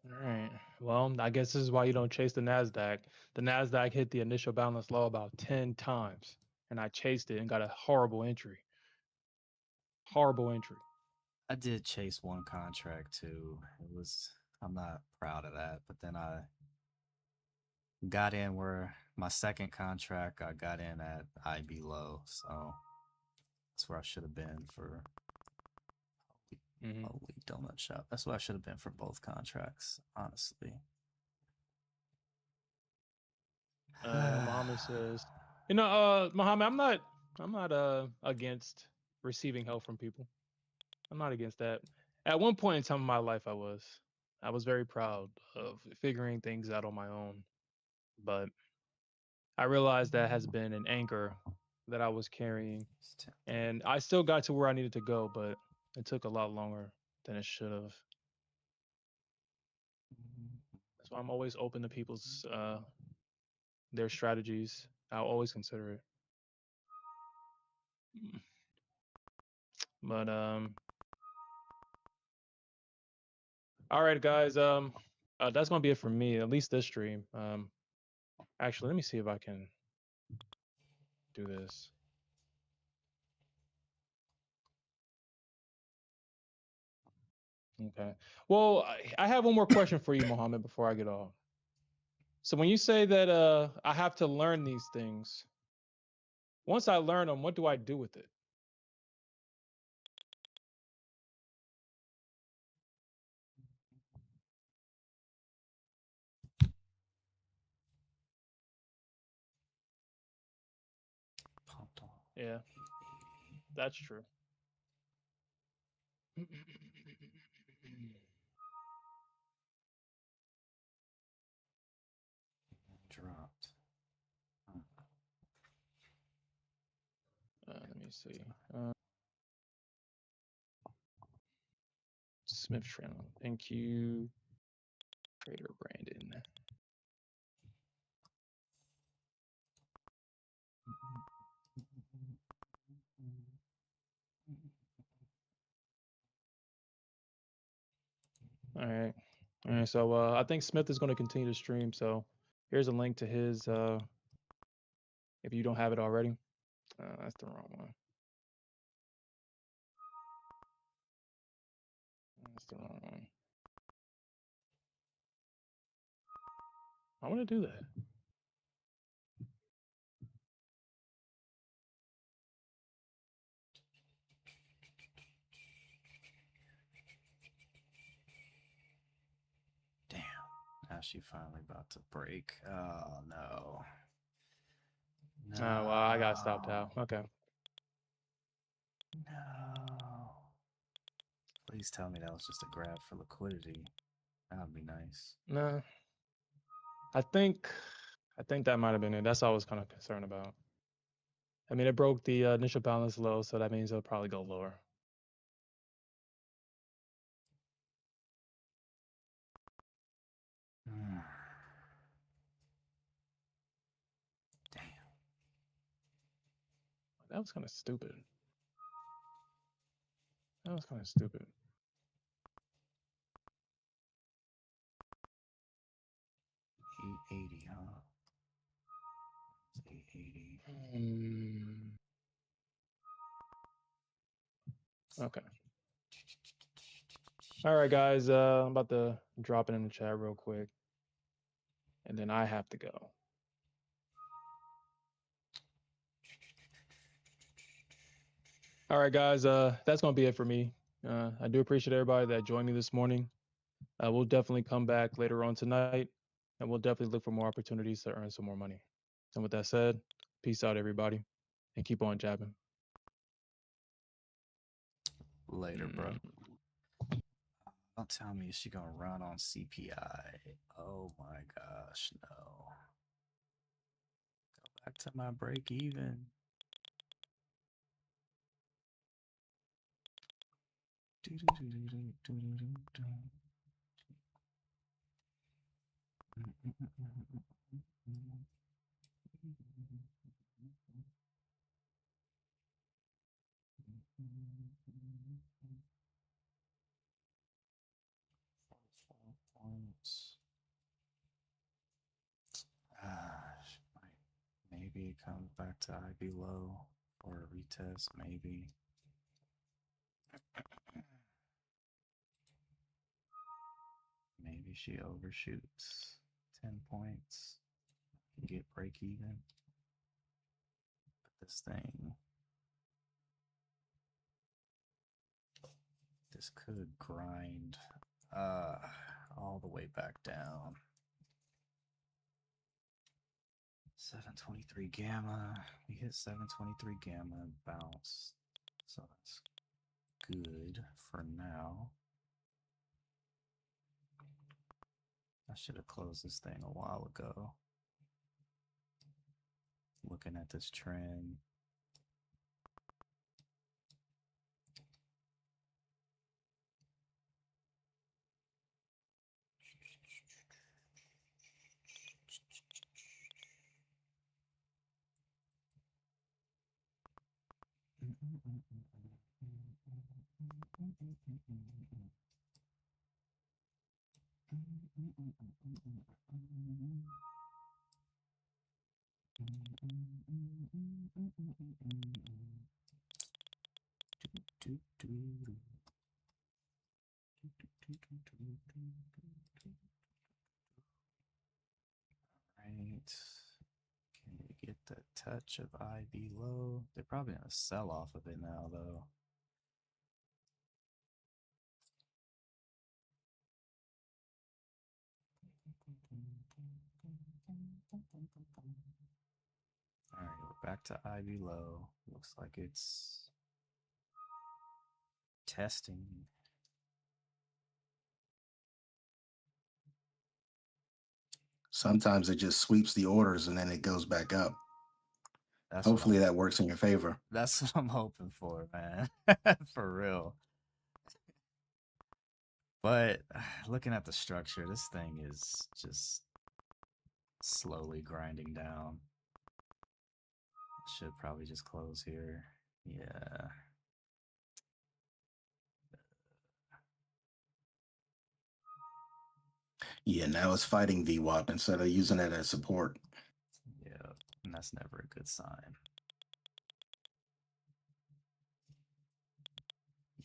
All right. Well, I guess this is why you don't chase the Nasdaq. The Nasdaq hit the initial balance low about 10 times, and I chased it and got a horrible entry. Horrible entry. I did chase one contract too. I'm not proud of that, but then I got in where my second contract I got in at IB low, so that's where I should have been for Mm-hmm. Holy Donut Shop. That's where I should have been for both contracts, honestly. Muhammad says, Muhammad, I'm not against receiving help from people. I'm not against that. At one point in time in my life, I was very proud of figuring things out on my own, but I realized that has been an anchor that I was carrying, and I still got to where I needed to go, but it took a lot longer than it should have. That's why I'm always open to people's their strategies. I'll always consider it. But all right, guys. That's gonna be it for me. At least this stream. Actually, let me see if I can do this. Okay. Well, I have one more question for you, Mohammed, before I get off. So when you say that I have to learn these things, once I learn them, what do I do with it? Yeah, that's true. Dropped. Let me see. Smith channel. Thank you, Trader Brandon. All right. All right. So I think Smith is going to continue to stream. So here's a link to his if you don't have it already. That's the wrong one. That's the wrong one. I want to do that. Damn. Now she finally about to break. Oh no. No. Well, I got stopped out. Okay. No. Please tell me that was just a grab for liquidity. That would be nice. No. I think that might have been it. That's all I was kind of concerned about. I mean, it broke the initial balance low, so that means it'll probably go lower. Damn. That was kind of stupid. That was kind of stupid. $880, huh? $880. Okay. All right, guys. I'm about to drop it in the chat real quick, and then I have to go. All right, guys. That's gonna be it for me. I do appreciate everybody that joined me this morning. We'll definitely come back later on tonight, and we'll definitely look for more opportunities to earn some more money. And with that said, peace out, everybody, and keep on jabbing. Later, bro. Don't tell me she gonna run on CPI. Oh my gosh, no. Go back to my break even. Maybe it comes back to IB low or a retest, maybe. Maybe she overshoots 10 points. Get break even. But this thing, this could grind all the way back down. 723 gamma. We hit 723 gamma and bounce. So that's good for now. I should have closed this thing a while ago. Looking at this trend. Right. Can we get the touch of IB low? They're probably gonna sell off of it now, though. All right, we're back to IB low. Looks like it's testing. Sometimes it just sweeps the orders and then it goes back up. That's Hopefully that works in your favor. That's what I'm hoping for, man. For real. But looking at the structure, this thing is just slowly grinding down. Should probably just close here. Yeah. Yeah, now it's fighting VWAP instead of using it as support. Yeah, and that's never a good sign.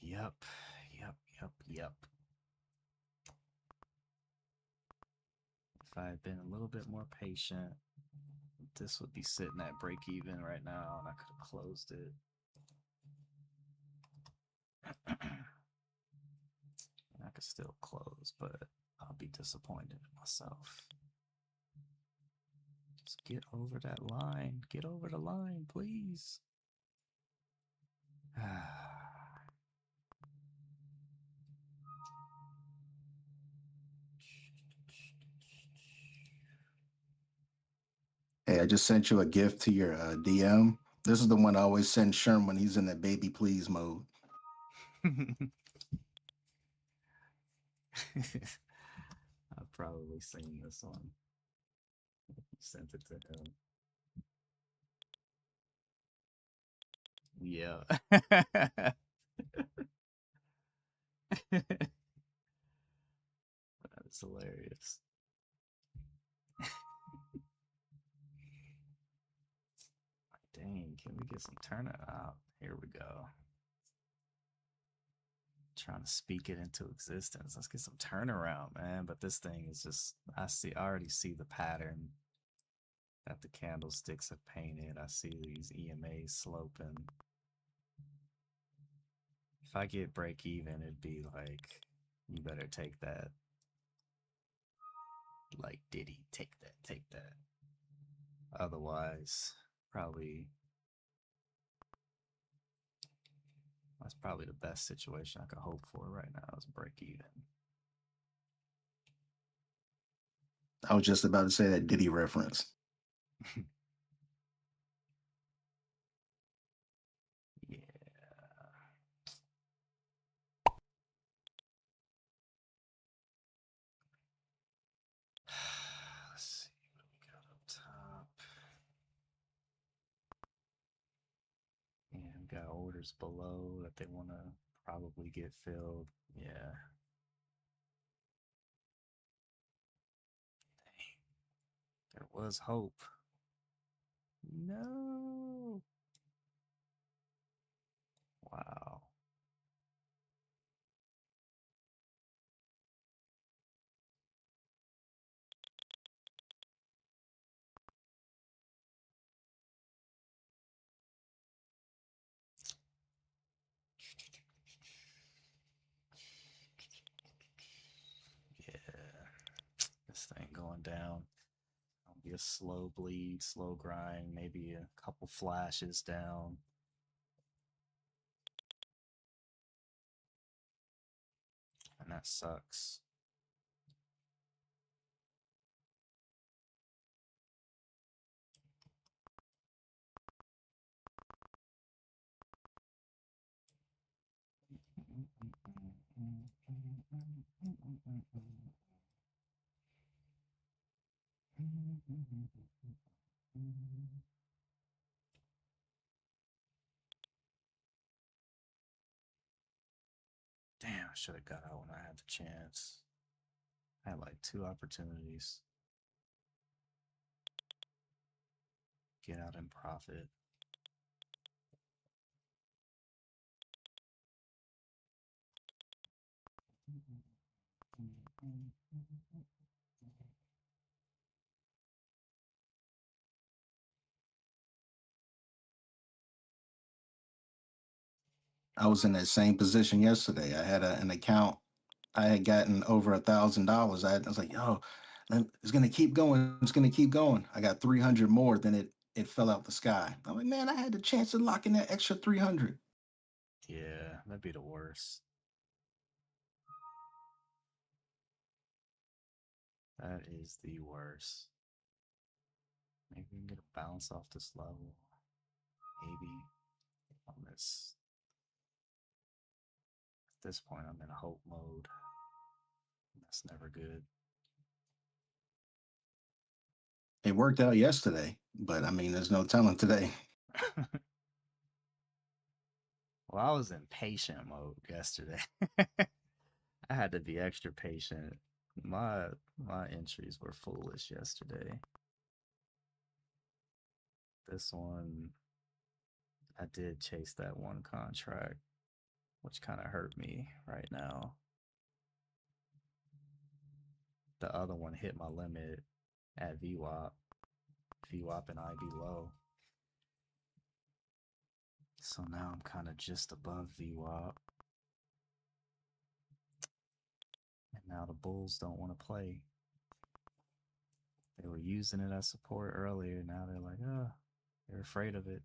Yep. If I had been a little bit more patient, this would be sitting at break even right now, and I could have closed it. I could still close, but I'll be disappointed in myself. Just get over that line. Get over the line, please. Hey, I just sent you a gift to your DM. This is the one I always send Sherm when he's in that baby please mode. I've probably seen this one. Sent it to him. Yeah. That is hilarious. Dang, can we get some turnout? Oh, here we go. Trying to speak it into existence. Let's get some turnaround, man. But this thing is just, I already see the pattern that the candlesticks have painted. I see these EMAs sloping. If I get break even, it'd be like, you better take that. Like Diddy, take that, take that. Otherwise, probably that's probably the best situation I could hope for right now is break even. I was just about to say that Diddy reference. Yeah. Let's see what we got up top. And got orders below that they want to probably get filled. Yeah. Dang. There was hope. No. Wow. Yeah. This thing going down. It'll be a slow bleed, slow grind, maybe a couple flashes down. And that sucks. Damn, I should have got out when I had the chance. I had like 2 opportunities. Get out and profit. I was in that same position yesterday. I had an account. I had gotten over $1,000. I was like, yo, it's gonna keep going. It's gonna keep going. I got 300 more. Then it fell out the sky. I'm like, man, I had the chance of locking that extra 300. Yeah, that'd be the worst. That is the worst. Maybe we can get a bounce off this level. Maybe on this. At this point, I'm in hope mode. That's never good. It worked out yesterday, but I mean, there's no telling today. Well, I was in patient mode yesterday. I had to be extra patient. My entries were foolish yesterday. This one, I did chase that one contract, which kind of hurt me right now. The other one hit my limit at VWAP. VWAP and IB low. So now I'm kind of just above VWAP. And now the Bulls don't want to play. They were using it as support earlier. Now they're like, oh, they're afraid of it.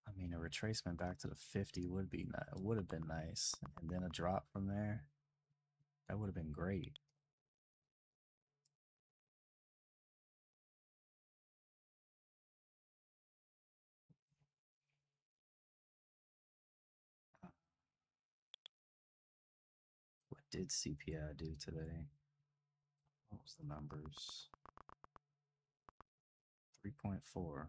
I mean, a retracement back to the 50 would have been nice, and then a drop from there. That would have been great. What did CPI do today? What was the numbers? 3.4.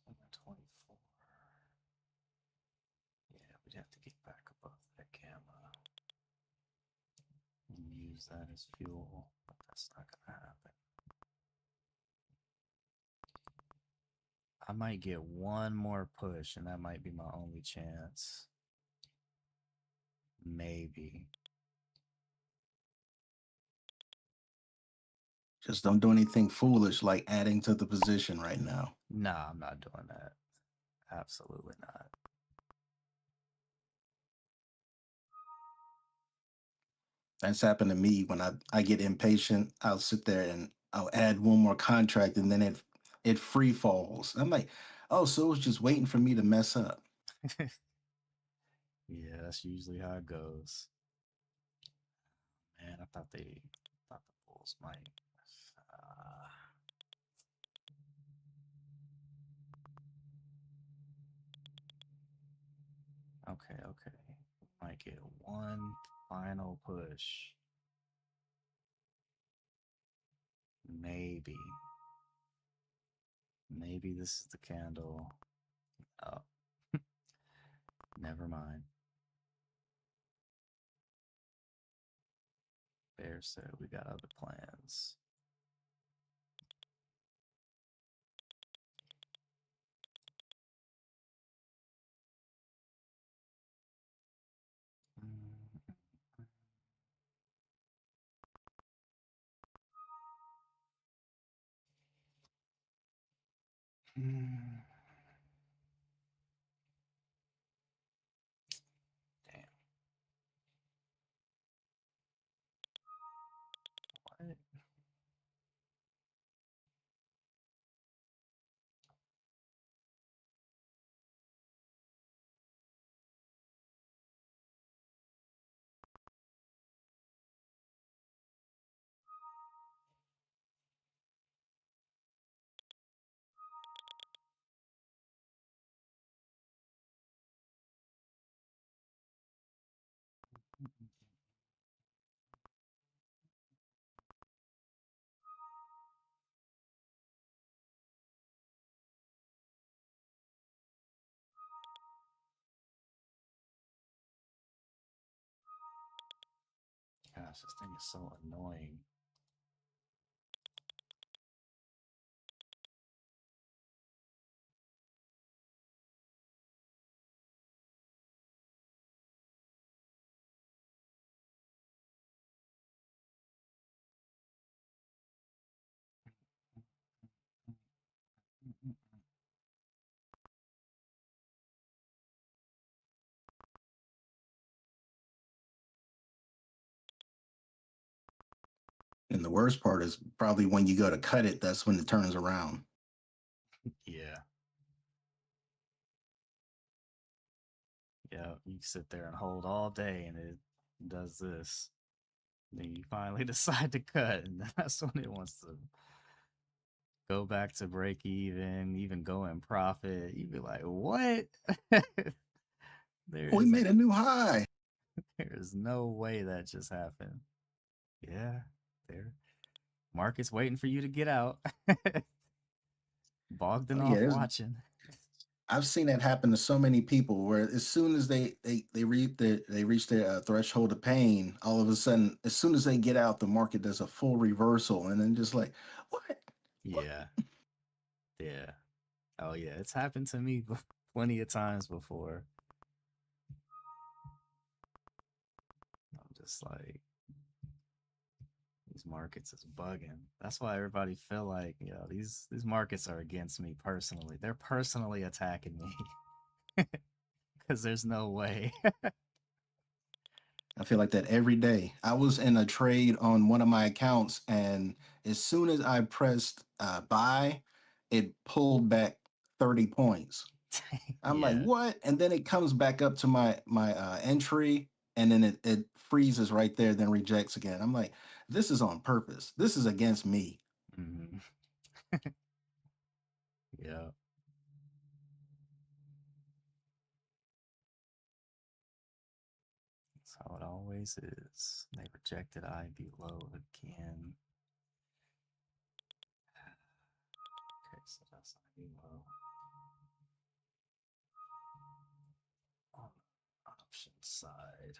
$7.24. Yeah, we'd have to get back above that gamma. use that as fuel, but that's not gonna happen. I might get one more push, and that might be my only chance. Maybe. Just don't do anything foolish like adding to the position right now. Nah, I'm not doing that. Absolutely not. That's happened to me when I get impatient. I'll sit there and I'll add one more contract and then it free falls. I'm like, oh, so it was just waiting for me to mess up. Yeah, that's usually how it goes. Man, I thought the Bulls might. Uh, okay. Might get one final push. Maybe. Maybe this is the candle. Oh, never mind. Bear said we got other plans. Damn. What? Gosh, this thing is so annoying. And the worst part is probably when you go to cut it, that's when it turns around. Yeah. Yeah, you sit there and hold all day and it does this. Then you finally decide to cut, and that's when it wants to go back to break even go in profit. You'd be like, what? there We is made a new high. there is no way that just happened. Yeah, there. Market's waiting for you to get out. Oh, Bogdan yeah, off watching. I've seen that happen to so many people where as soon as they reach their threshold of pain, all of a sudden, as soon as they get out, the market does a full reversal, and then just like, what? Yeah. Yeah. Oh yeah, it's happened to me plenty of times before. I'm just like, these markets is bugging. That's why everybody feel like, these markets are against me personally. They're personally attacking me because there's no way. I feel like that every day. I was in a trade on one of my accounts, and as soon as I pressed buy, it pulled back 30 points. I'm like, Yeah. what? And then it comes back up to my entry, and then it freezes right there, then rejects again. I'm like, this is on purpose. This is against me. Mm-hmm. Yeah. That's how it always is. They rejected IB low again. Okay, so that's IB low. On the option side.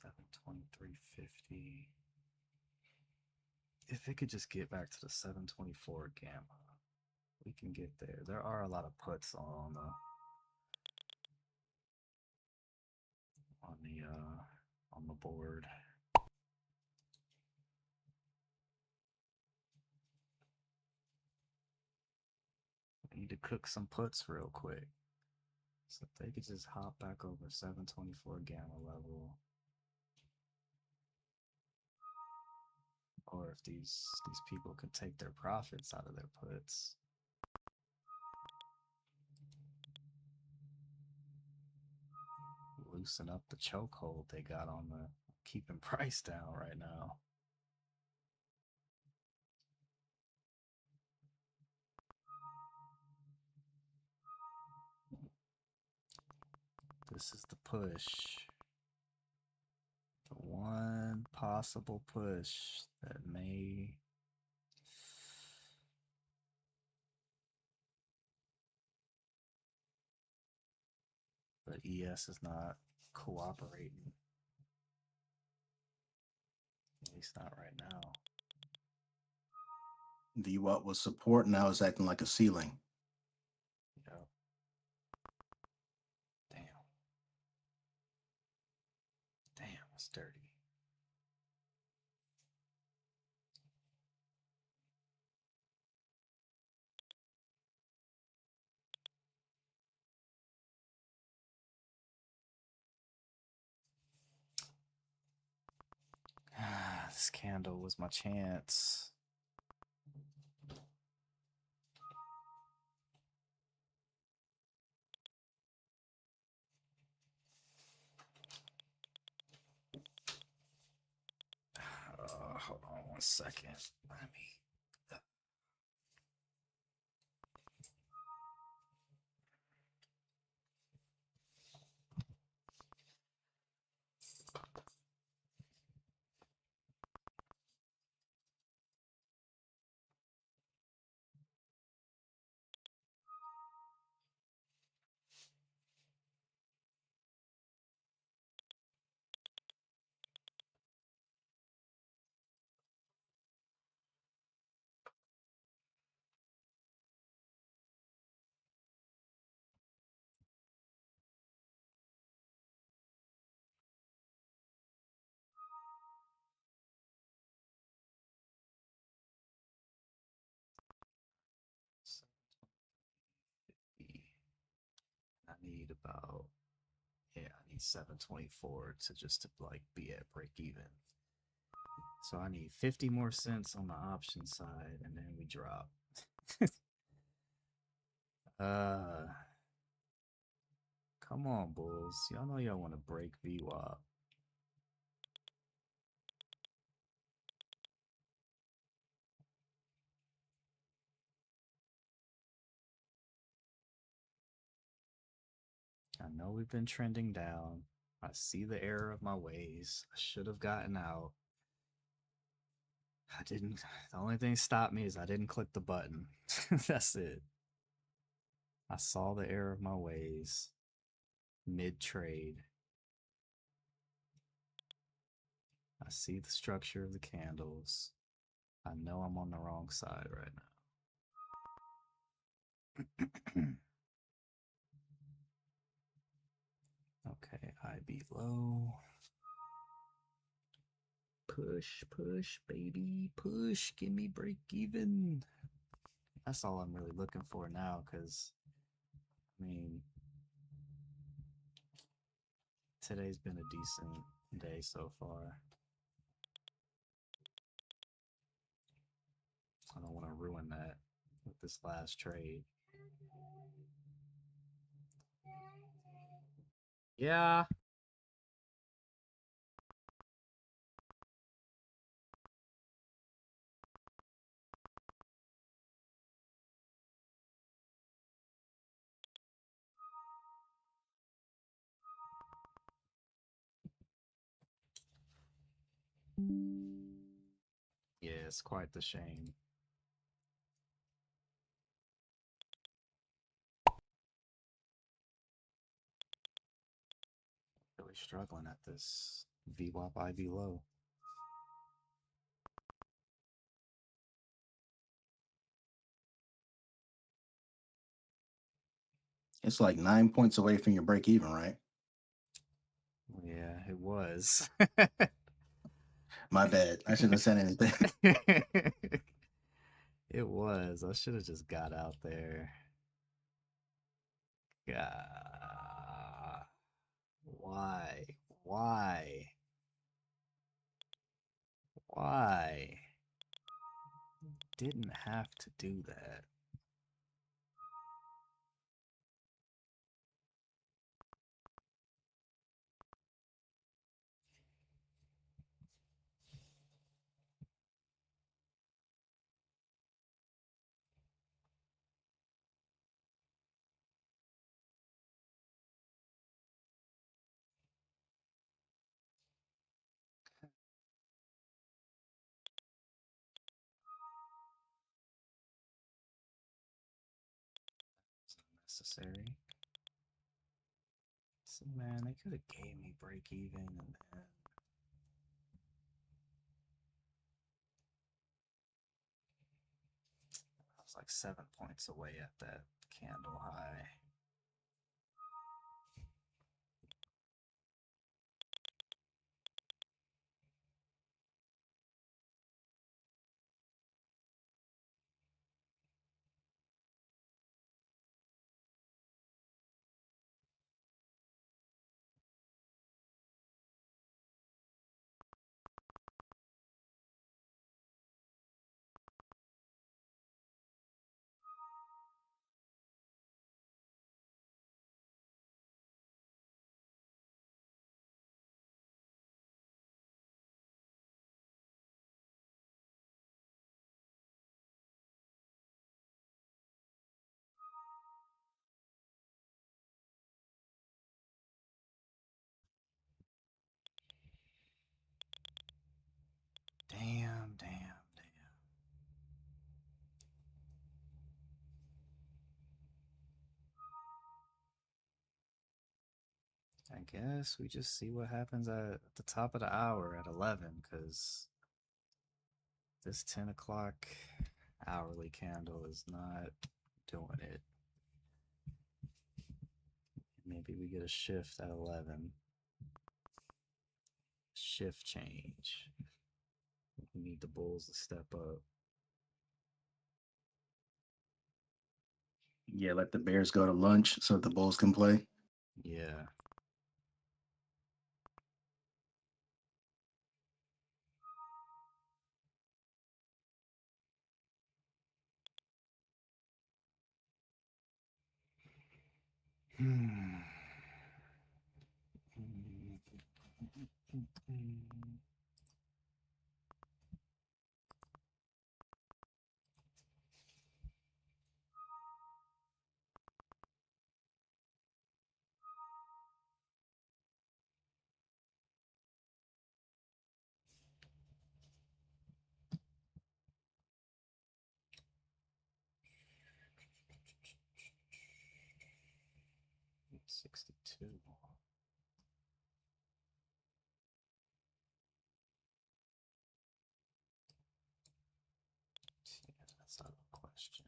723.50. If it could just get back to the 724 gamma, we can get there. There are a lot of puts on the board. We need to cook some puts real quick. So if they could just hop back over 724 gamma level, or if these people could take their profits out of their puts. Loosen up the chokehold they got on the keeping price down right now. This is the push. The one possible push that may... But ES is not cooperating. At least not right now. VWAP was support, now it's acting like a ceiling. Yep. Damn. Damn, it's dirty. This candle was my chance. Hold on 1 second. Let me. I need about, I need 724 to just to like be at break even. So I need 50 more cents on the option side, and then we drop. Come on, Bulls. Y'all know y'all want to break VWAP. I know we've been trending down. I see the error of my ways. I should have gotten out. I didn't. The only thing that stopped me is I didn't click the button. That's it. I saw the error of my ways mid-trade. I see the structure of the candles. I know I'm on the wrong side right now. Okay, IB low. Push, push, baby, push. Give me break even. That's all I'm really looking for now, because, I mean, today's been a decent day so far. I don't want to ruin that with this last trade. Yeah. Yeah, it's quite the shame. Really struggling at this VWAP IV low. It's like 9 points away from your break even, right? Yeah, it was. My bad. I shouldn't have said anything. It was. I should have just got out there. God. Why? Why? Why? Didn't have to do that. It's unnecessary. See, man, they could have gave me break even and then I was like 7 points away at that candle high. Damn, damn, damn. I guess we just see what happens at the top of the hour at 11, because this 10 o'clock hourly candle is not doing it. Maybe we get a shift at 11. Shift change. We need the bulls to step up. Yeah, let the Bears go to lunch so the Bulls can play. Yeah. Hmm. $62. Yeah, that's not a question.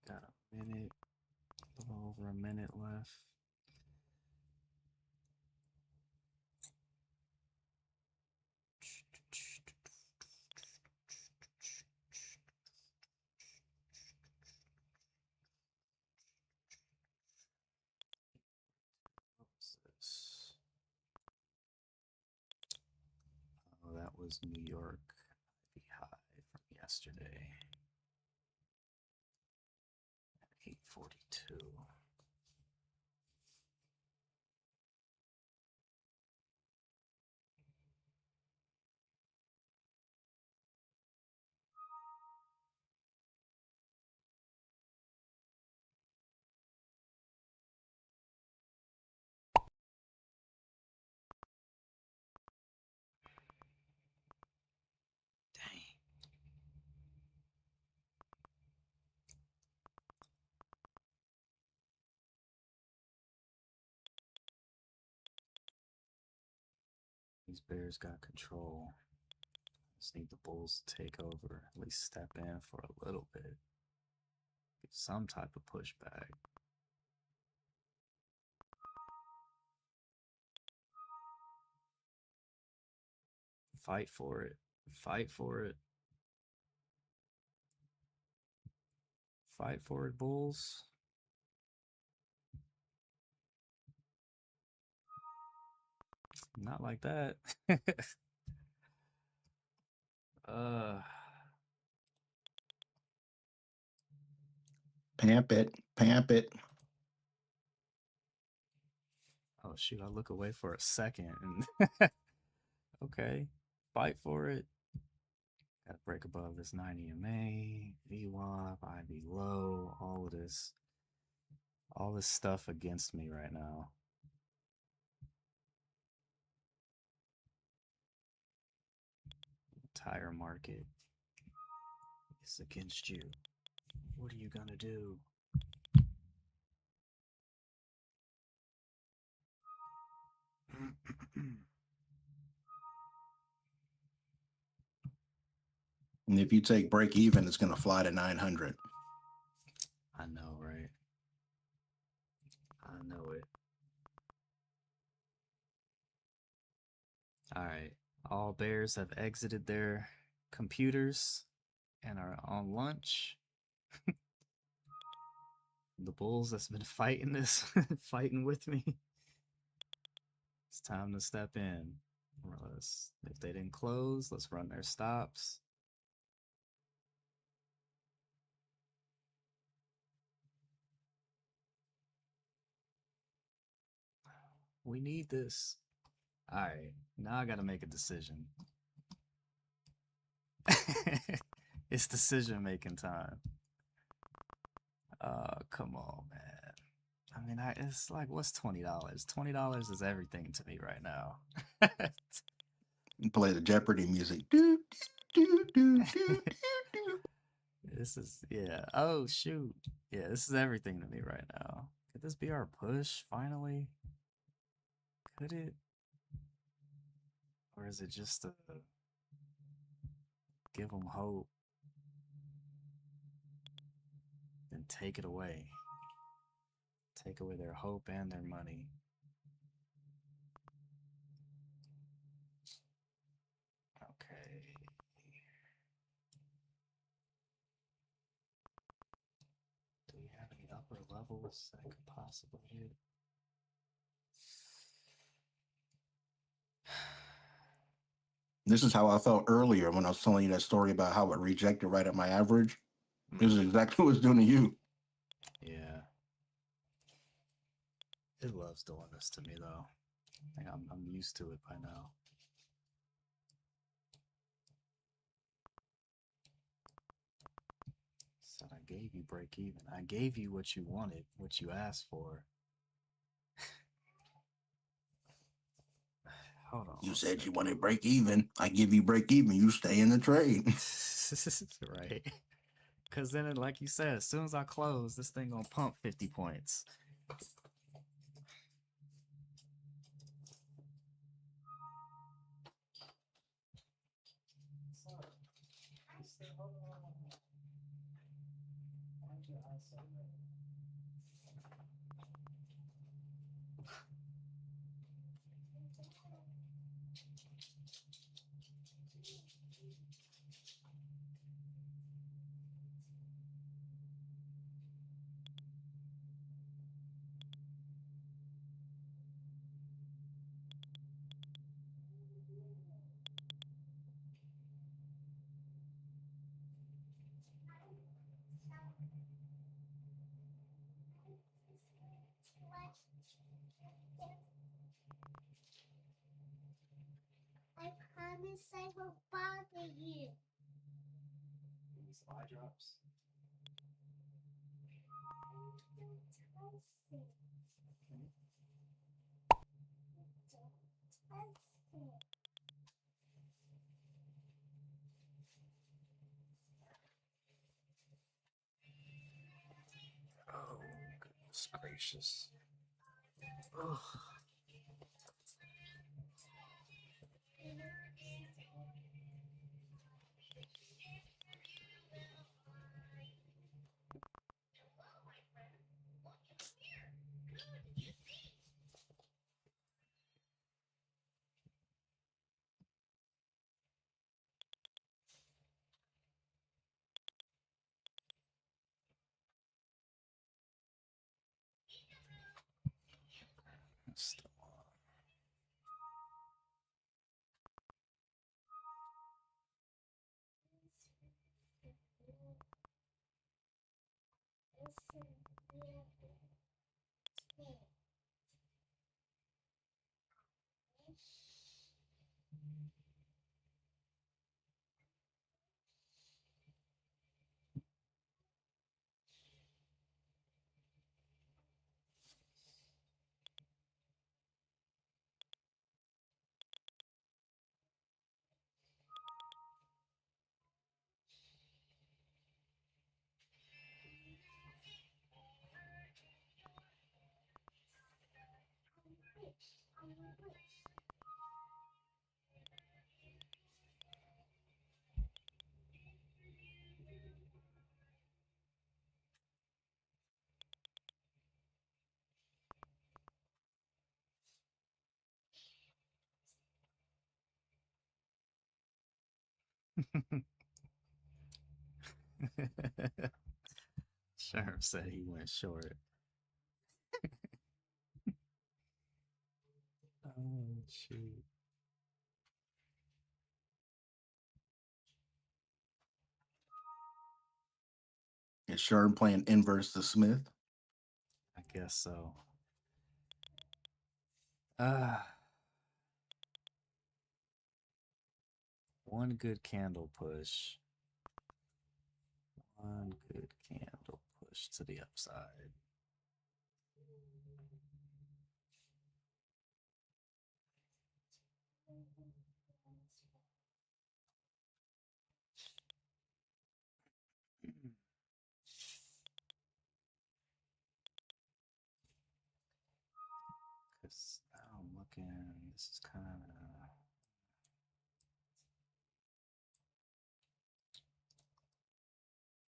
Got a minute, a little over a minute left. What was this? Oh, that was New York high from yesterday. 842. These Bears got control. Just need the Bulls to take over, at least step in for a little bit. Get some type of pushback. Fight for it. Fight for it. Fight for it, Bulls. Not like that. uh Pamp it. Pamp it. oh shoot, I look away for a second and okay. Fight for it. Gotta break above this 90 MA, VWAP, IV low, all this stuff against me right now. Entire market is against you. What are you gonna do? And if you take break even, it's going to fly to 900. I know, right? I know it. All right. All bears have exited their computers and are on lunch. The bulls that's been fighting this, fighting with me. It's time to step in. If they didn't close, let's run their stops. We need this. All right, now I gotta make a decision. It's decision making time. Come on, man. I mean, it's like, what's $20? $20 is everything to me right now. Play the Jeopardy music. Do, do, do, do, do, do. This is, yeah. Oh, shoot. Yeah, this is everything to me right now. Could this be our push, finally? Could it? Or is it just to give them hope? Then take it away. Take away their hope and their money. Okay. Do we have any upper levels that could possibly hit? This is how I felt earlier when I was telling you that story about how it rejected right at my average. This is exactly what it's doing to you. Yeah. It loves doing this to me, though. I think I'm used to it by now. Said I gave you break even. I gave you what you wanted, what you asked for. Hold on. You said you wanted break even. I give you break even. You stay in the trade. Right. Because then, like you said, as soon as I close, this thing gonna pump 50 points. I promise I will bother you. These eye drops. Oh, goodness gracious. Ugh. Sherm said he went short. Oh, shoot. Is Sherm playing inverse to Smith? I guess so. One good candle push. One good candle push to the upside. Because now I'm looking, this is kind of.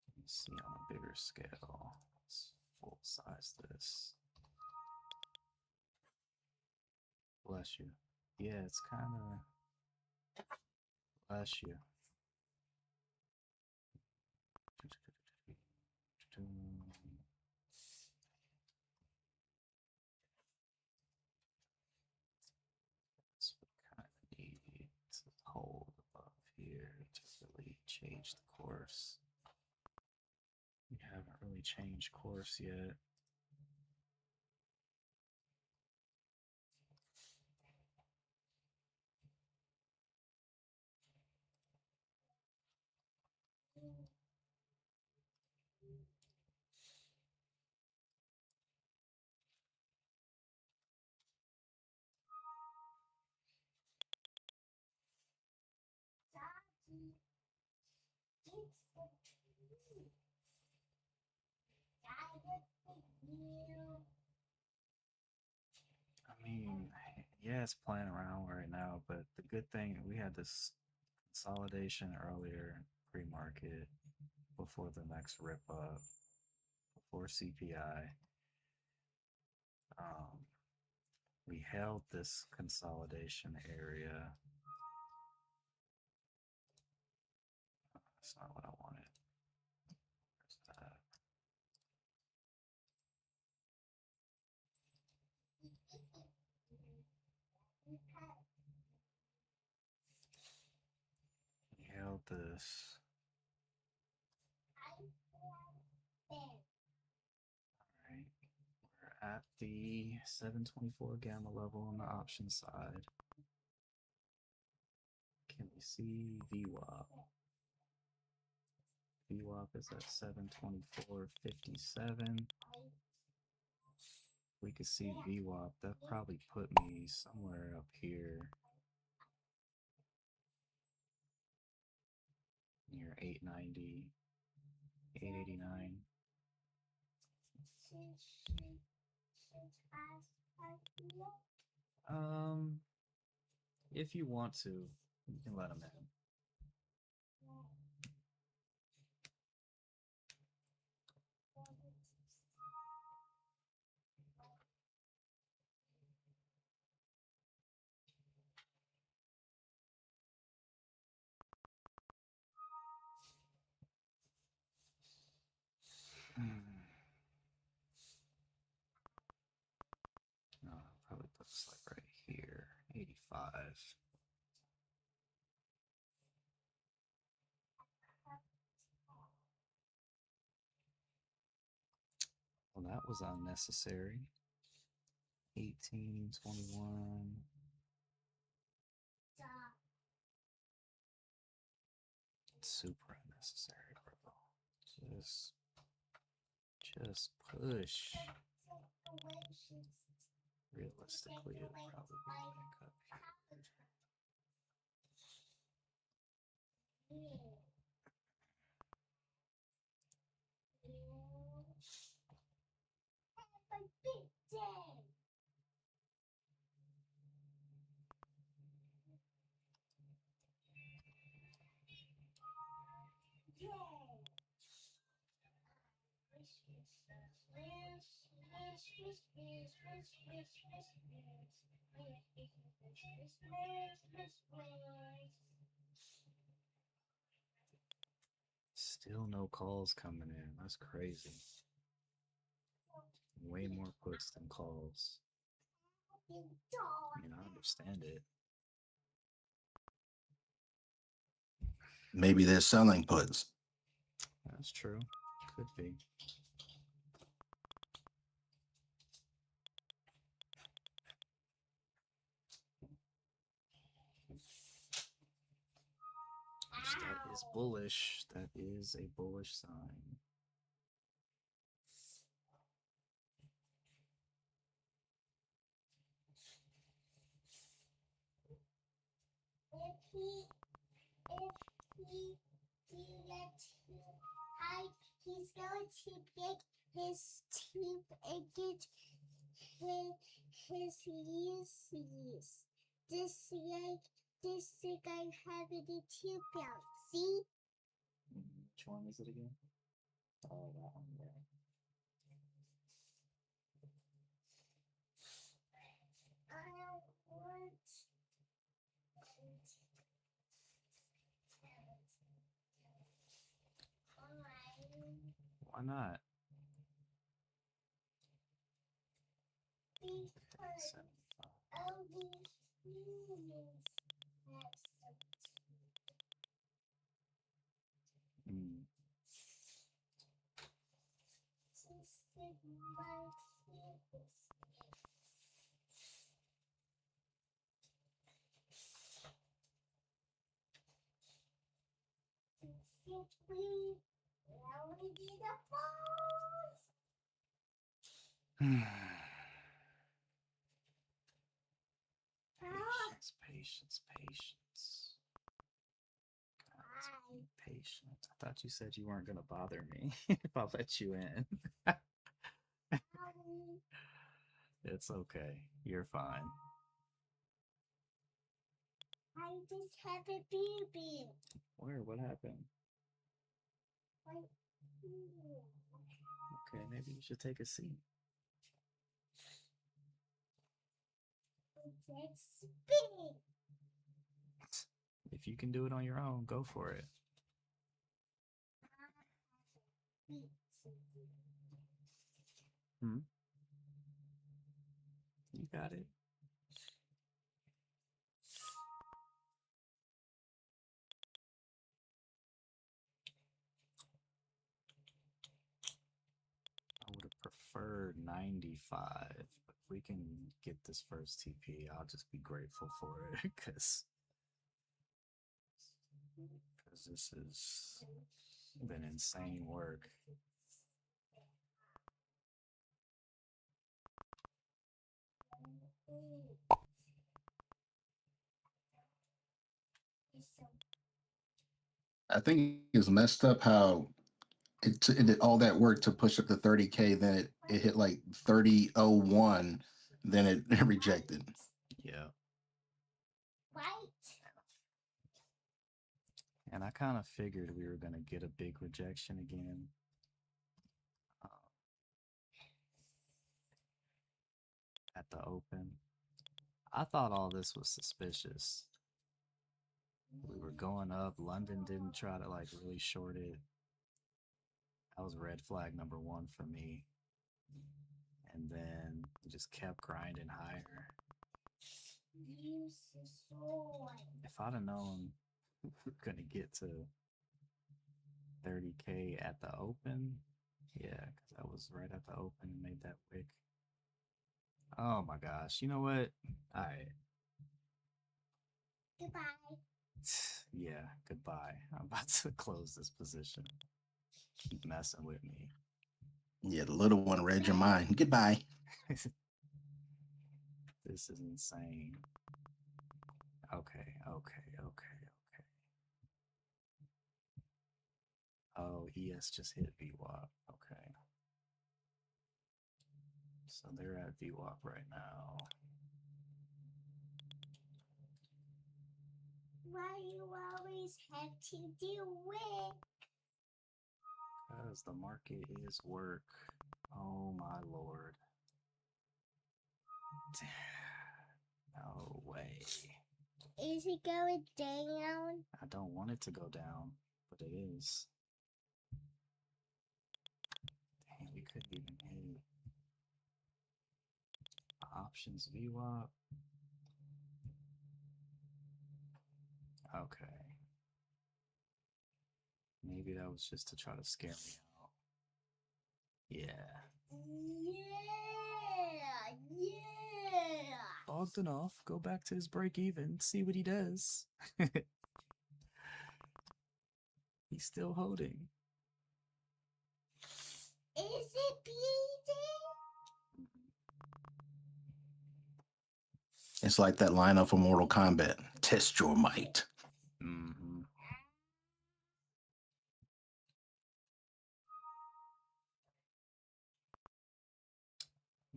Let me see on a bigger scale. Let's full size this. Bless you. Yeah, it's kind of. Bless you. So we kind of need to hold above here to really change the course. We haven't really changed course yet. I mean, yeah, it's playing around right now, but the good thing, we had this consolidation earlier, pre-market, before the next rip up, before CPI. We held this consolidation area. That's not what I wanted. Where's that? We held this. Alright. We're at the 724 gamma level on the option side. Can we see VWAP? VWAP is at 724.57. We could see VWAP. That probably put me somewhere up here near 890, 889. If you want to, you can let him in. No, I'll probably put this like right here, 85. That was unnecessary. 18, 21. Super unnecessary, bro. Just push. Realistically, it'll probably be back up here. Have a big day. Still no calls coming in. That's crazy. Way more puts than calls. I mean, I understand it. Maybe they're selling puts. That's true. Could be. That is bullish. That is a bullish sign. He's going to pick his teeth and get his uses. This guy having a tooth out. See? Which one is it again? Oh, that one, yeah. Why not? Because only humans have some Mm. just like my kids. Simply only be the falls. Patience. God, patient. I thought you said you weren't gonna bother me if I let you in. It's okay. You're fine. I just have a baby. Where? What happened? Right here. Okay, maybe you should take a seat. It's big. If you can do it on your own, go for it. Hmm? You got it. I would have preferred 95, but if we can get this first TP, I'll just be grateful for it because this has been insane work. I think it's messed up how it did all that work to push up to 30K, then it hit like 30.01, then it rejected. Yeah. Right. And I kind of figured we were going to get a big rejection again. At the open. I thought all this was suspicious. We were going up. London didn't try to like really short it. That was red flag number 1 for me. And then we just kept grinding higher. If I'd have known we were going to get to 30K at the open, Yeah, because I was right at the open and made that wick. Oh my gosh. You know what? All right. Goodbye. Yeah, goodbye. I'm about to close this position. Keep messing with me. Yeah, the little one read your mind. Goodbye. This is insane. Okay, okay, okay, okay. Oh, ES just hit VWAP. Okay. So they're at VWAP right now. Why you always have to do it? Because the market is work. Oh my lord. No way. Is it going down? I don't want it to go down, but it is. Dang, we couldn't even hit options VWAP. Okay. Maybe that was just to try to scare me out. Yeah. Yeah. Bogged enough. Go back to his break even. See what he does. He's still holding. Is it bleeding? It's like that lineup for Mortal Kombat. Test your might. Mm-hmm.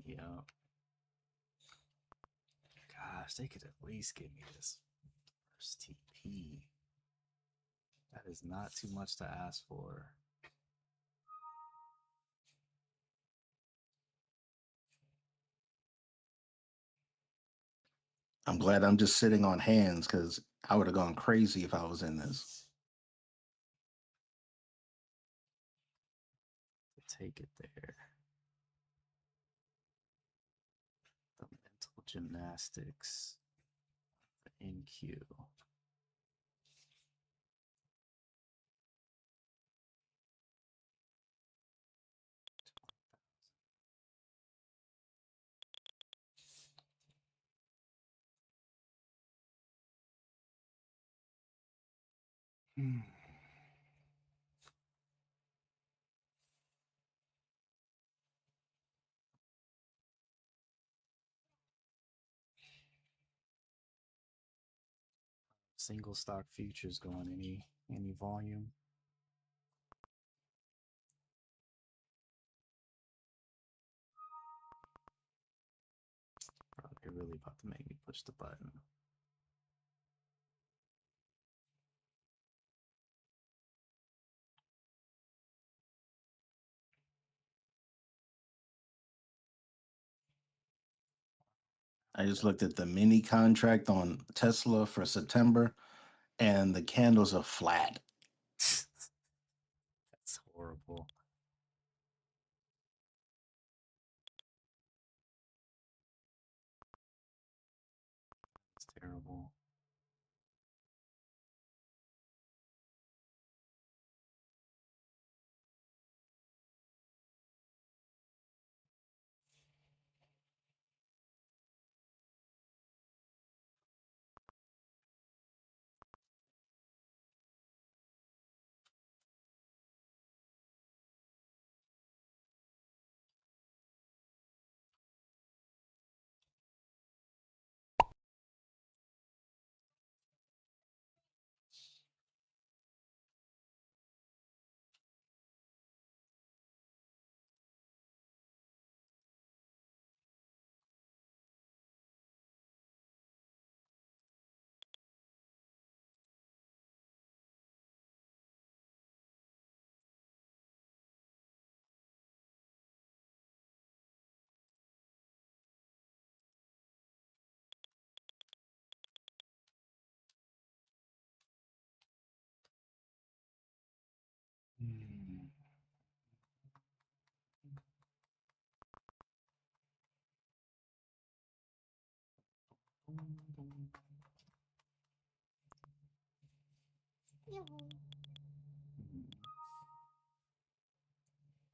Yep. Gosh, they could at least give me this first TP. That is not too much to ask for. I'm glad I'm just sitting on hands because I would have gone crazy if I was in this. Take it there. The mental gymnastics. The NQ. Hmm. Single stock futures going any volume. Bro, they're really about to make me push the button. I just looked at the mini contract on Tesla for September, and the candles are flat. That's horrible. It's terrible. Hmm.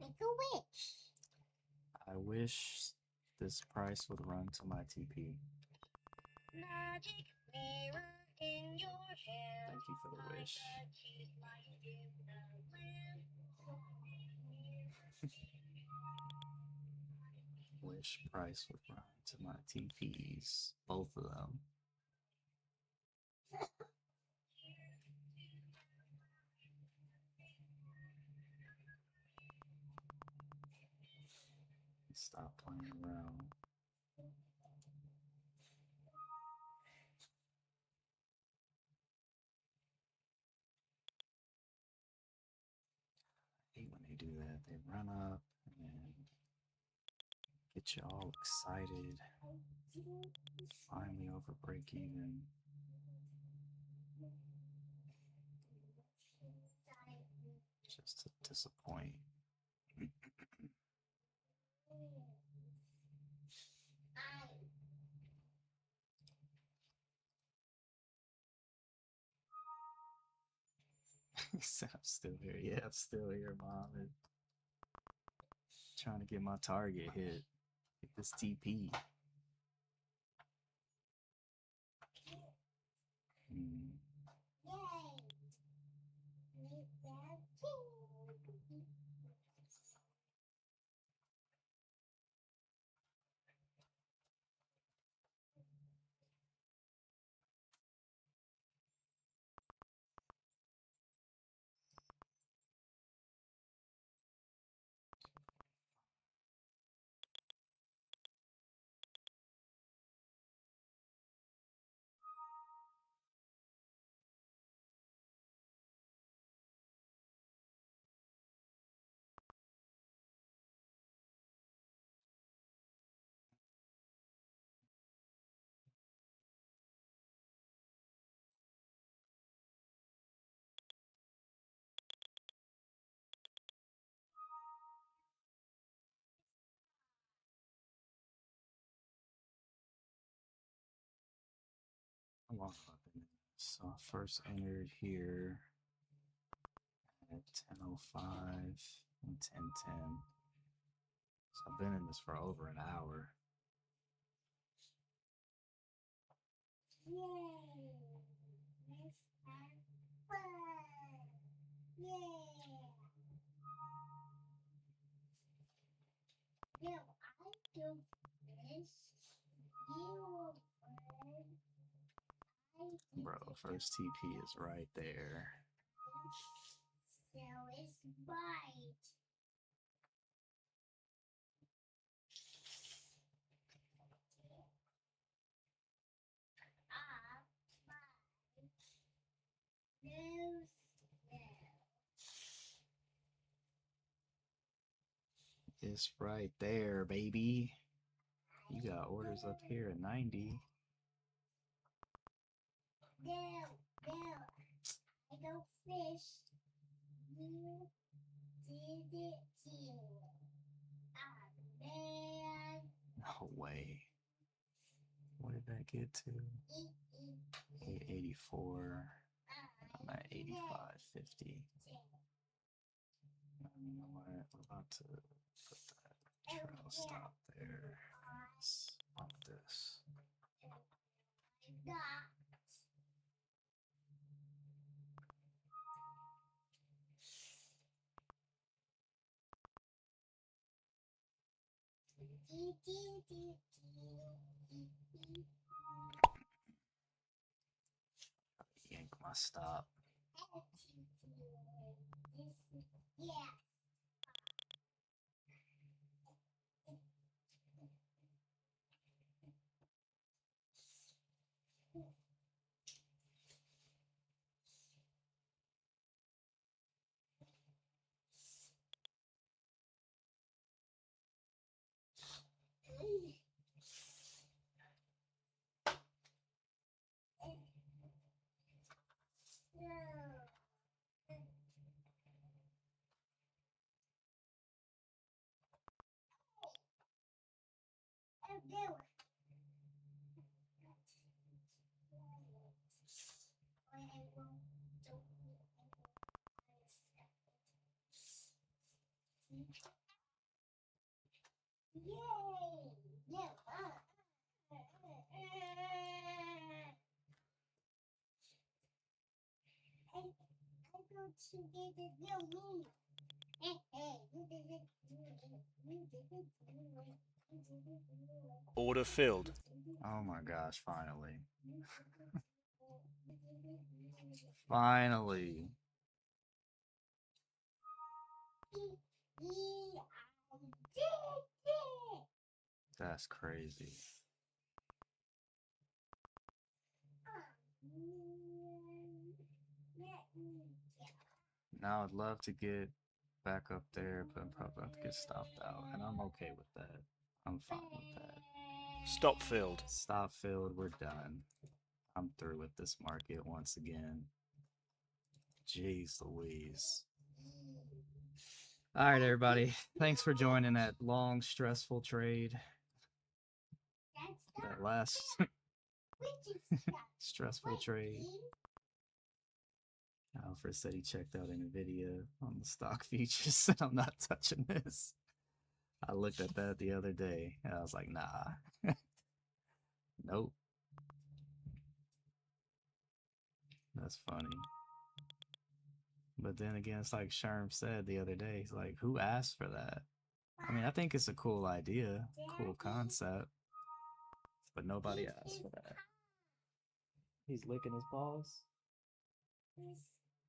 Make a wish. I wish this price would run to my TP. Magic mirror in your hand. Thank you for the wish. Wish price would run to my TPs. Both of them. Stop playing around. I hate when they do that. They run up and get you all excited. Finally over break even. Just to disappoint. He said, I'm still here. Yeah, I'm still here, Mom. And trying to get my target hit. Get this TP. I'm off up in this. So I first entered here at 10:05 and 10:10. So I've been in this for over an hour. Yay! Let's have fun! Yeah! No, I don't wish you would. Bro, first TP is right there. So it's right. Nose. It's right there, baby. You got orders up here at 90. No, I don't fish. You did it too. Ah, man. No way. What did that get to? 884. I'm at 85.50. You know what? We're about to put that trail stop there. Let's bump this. Yank my stop. Yeah. Yay! No. I go to get the real me. Order filled. Oh my gosh, finally. Finally. That's crazy. Now I'd love to get back up there, but I'm probably about to get stopped out, and I'm okay with that. I'm fine with that. Stop filled. Stop filled, we're done. I'm through with this market once again. Jeez Louise. All right, everybody. Thanks for joining that long, stressful trade. That last stressful trade. Alfred said he checked out NVIDIA on the stock futures. Said I'm not touching this. I looked at that the other day and I was like, nah. Nope. That's funny. But then again, it's like Sherm said the other day, he's like, who asked for that? I mean, I think it's a cool idea, cool concept, but nobody asked for that. He's licking his paws.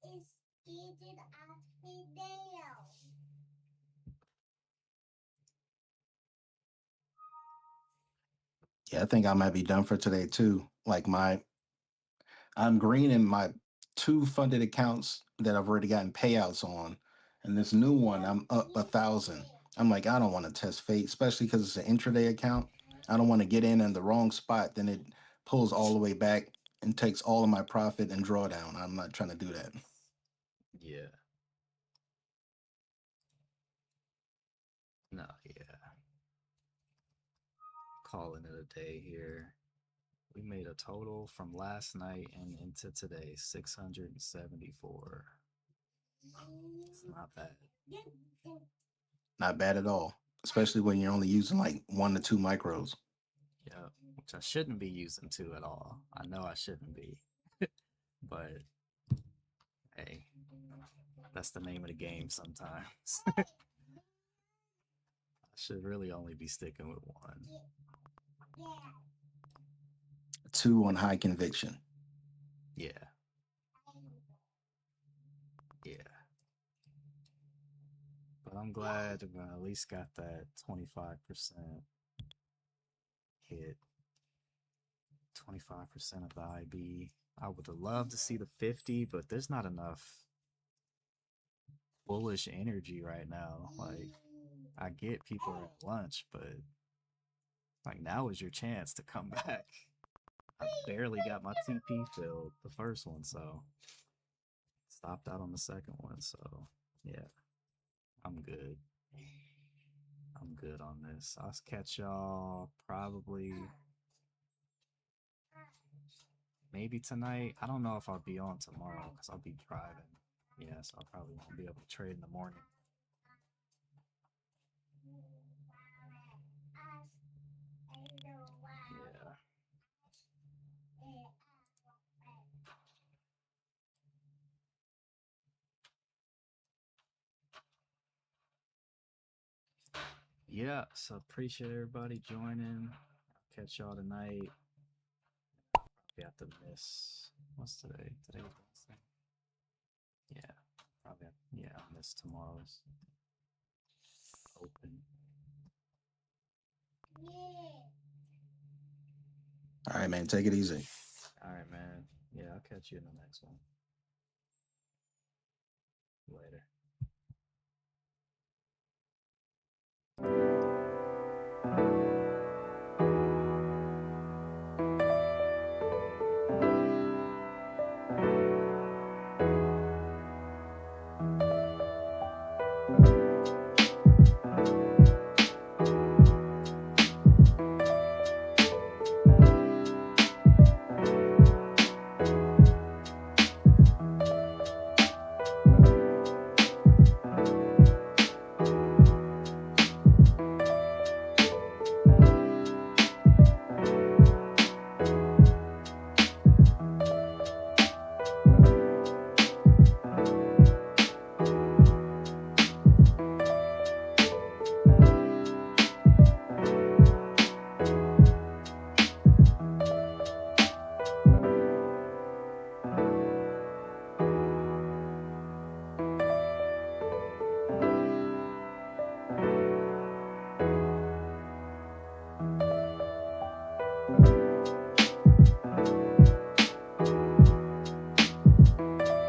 Is seated at video. Yeah, I think I might be done for today too. Like I'm green in my 2 funded accounts that I've already gotten payouts on, and this new one I'm up 1,000. I'm like, I don't want to test fate, especially because it's an intraday account. I don't want to get in the wrong spot, then it pulls all the way back and takes all of my profit and drawdown. I'm not trying to do that. Yeah. No, yeah. Calling it a day here. We made a total from last night and into today, 674. It's not bad. Not bad at all, especially when you're only using like 1 to 2 micros. Yeah, which I shouldn't be using to at all. I know I shouldn't be. But hey, that's the name of the game sometimes. I should really only be sticking with 1. 2 on high conviction. Yeah. Yeah. But I'm glad I at least got that 25% hit. 25% of the IB. I would have loved to see the 50, but there's not enough bullish energy right now. Like, I get people are at lunch, but like now is your chance to come back. I barely got my TP filled the first one, so stopped out on the second one. So yeah, I'm good. I'm good on this. I'll catch y'all probably maybe tonight. I don't know if I'll be on tomorrow because I'll be driving. Yeah, so I probably won't be able to trade in the morning. Yeah. Yeah, so appreciate everybody joining. I'll catch y'all tonight. Probably have to miss. What's today? Today's Wednesday. Yeah, probably have, yeah, I'll miss tomorrow's open. All right, man. Take it easy. All right, man. Yeah, I'll catch you in the next one. Later.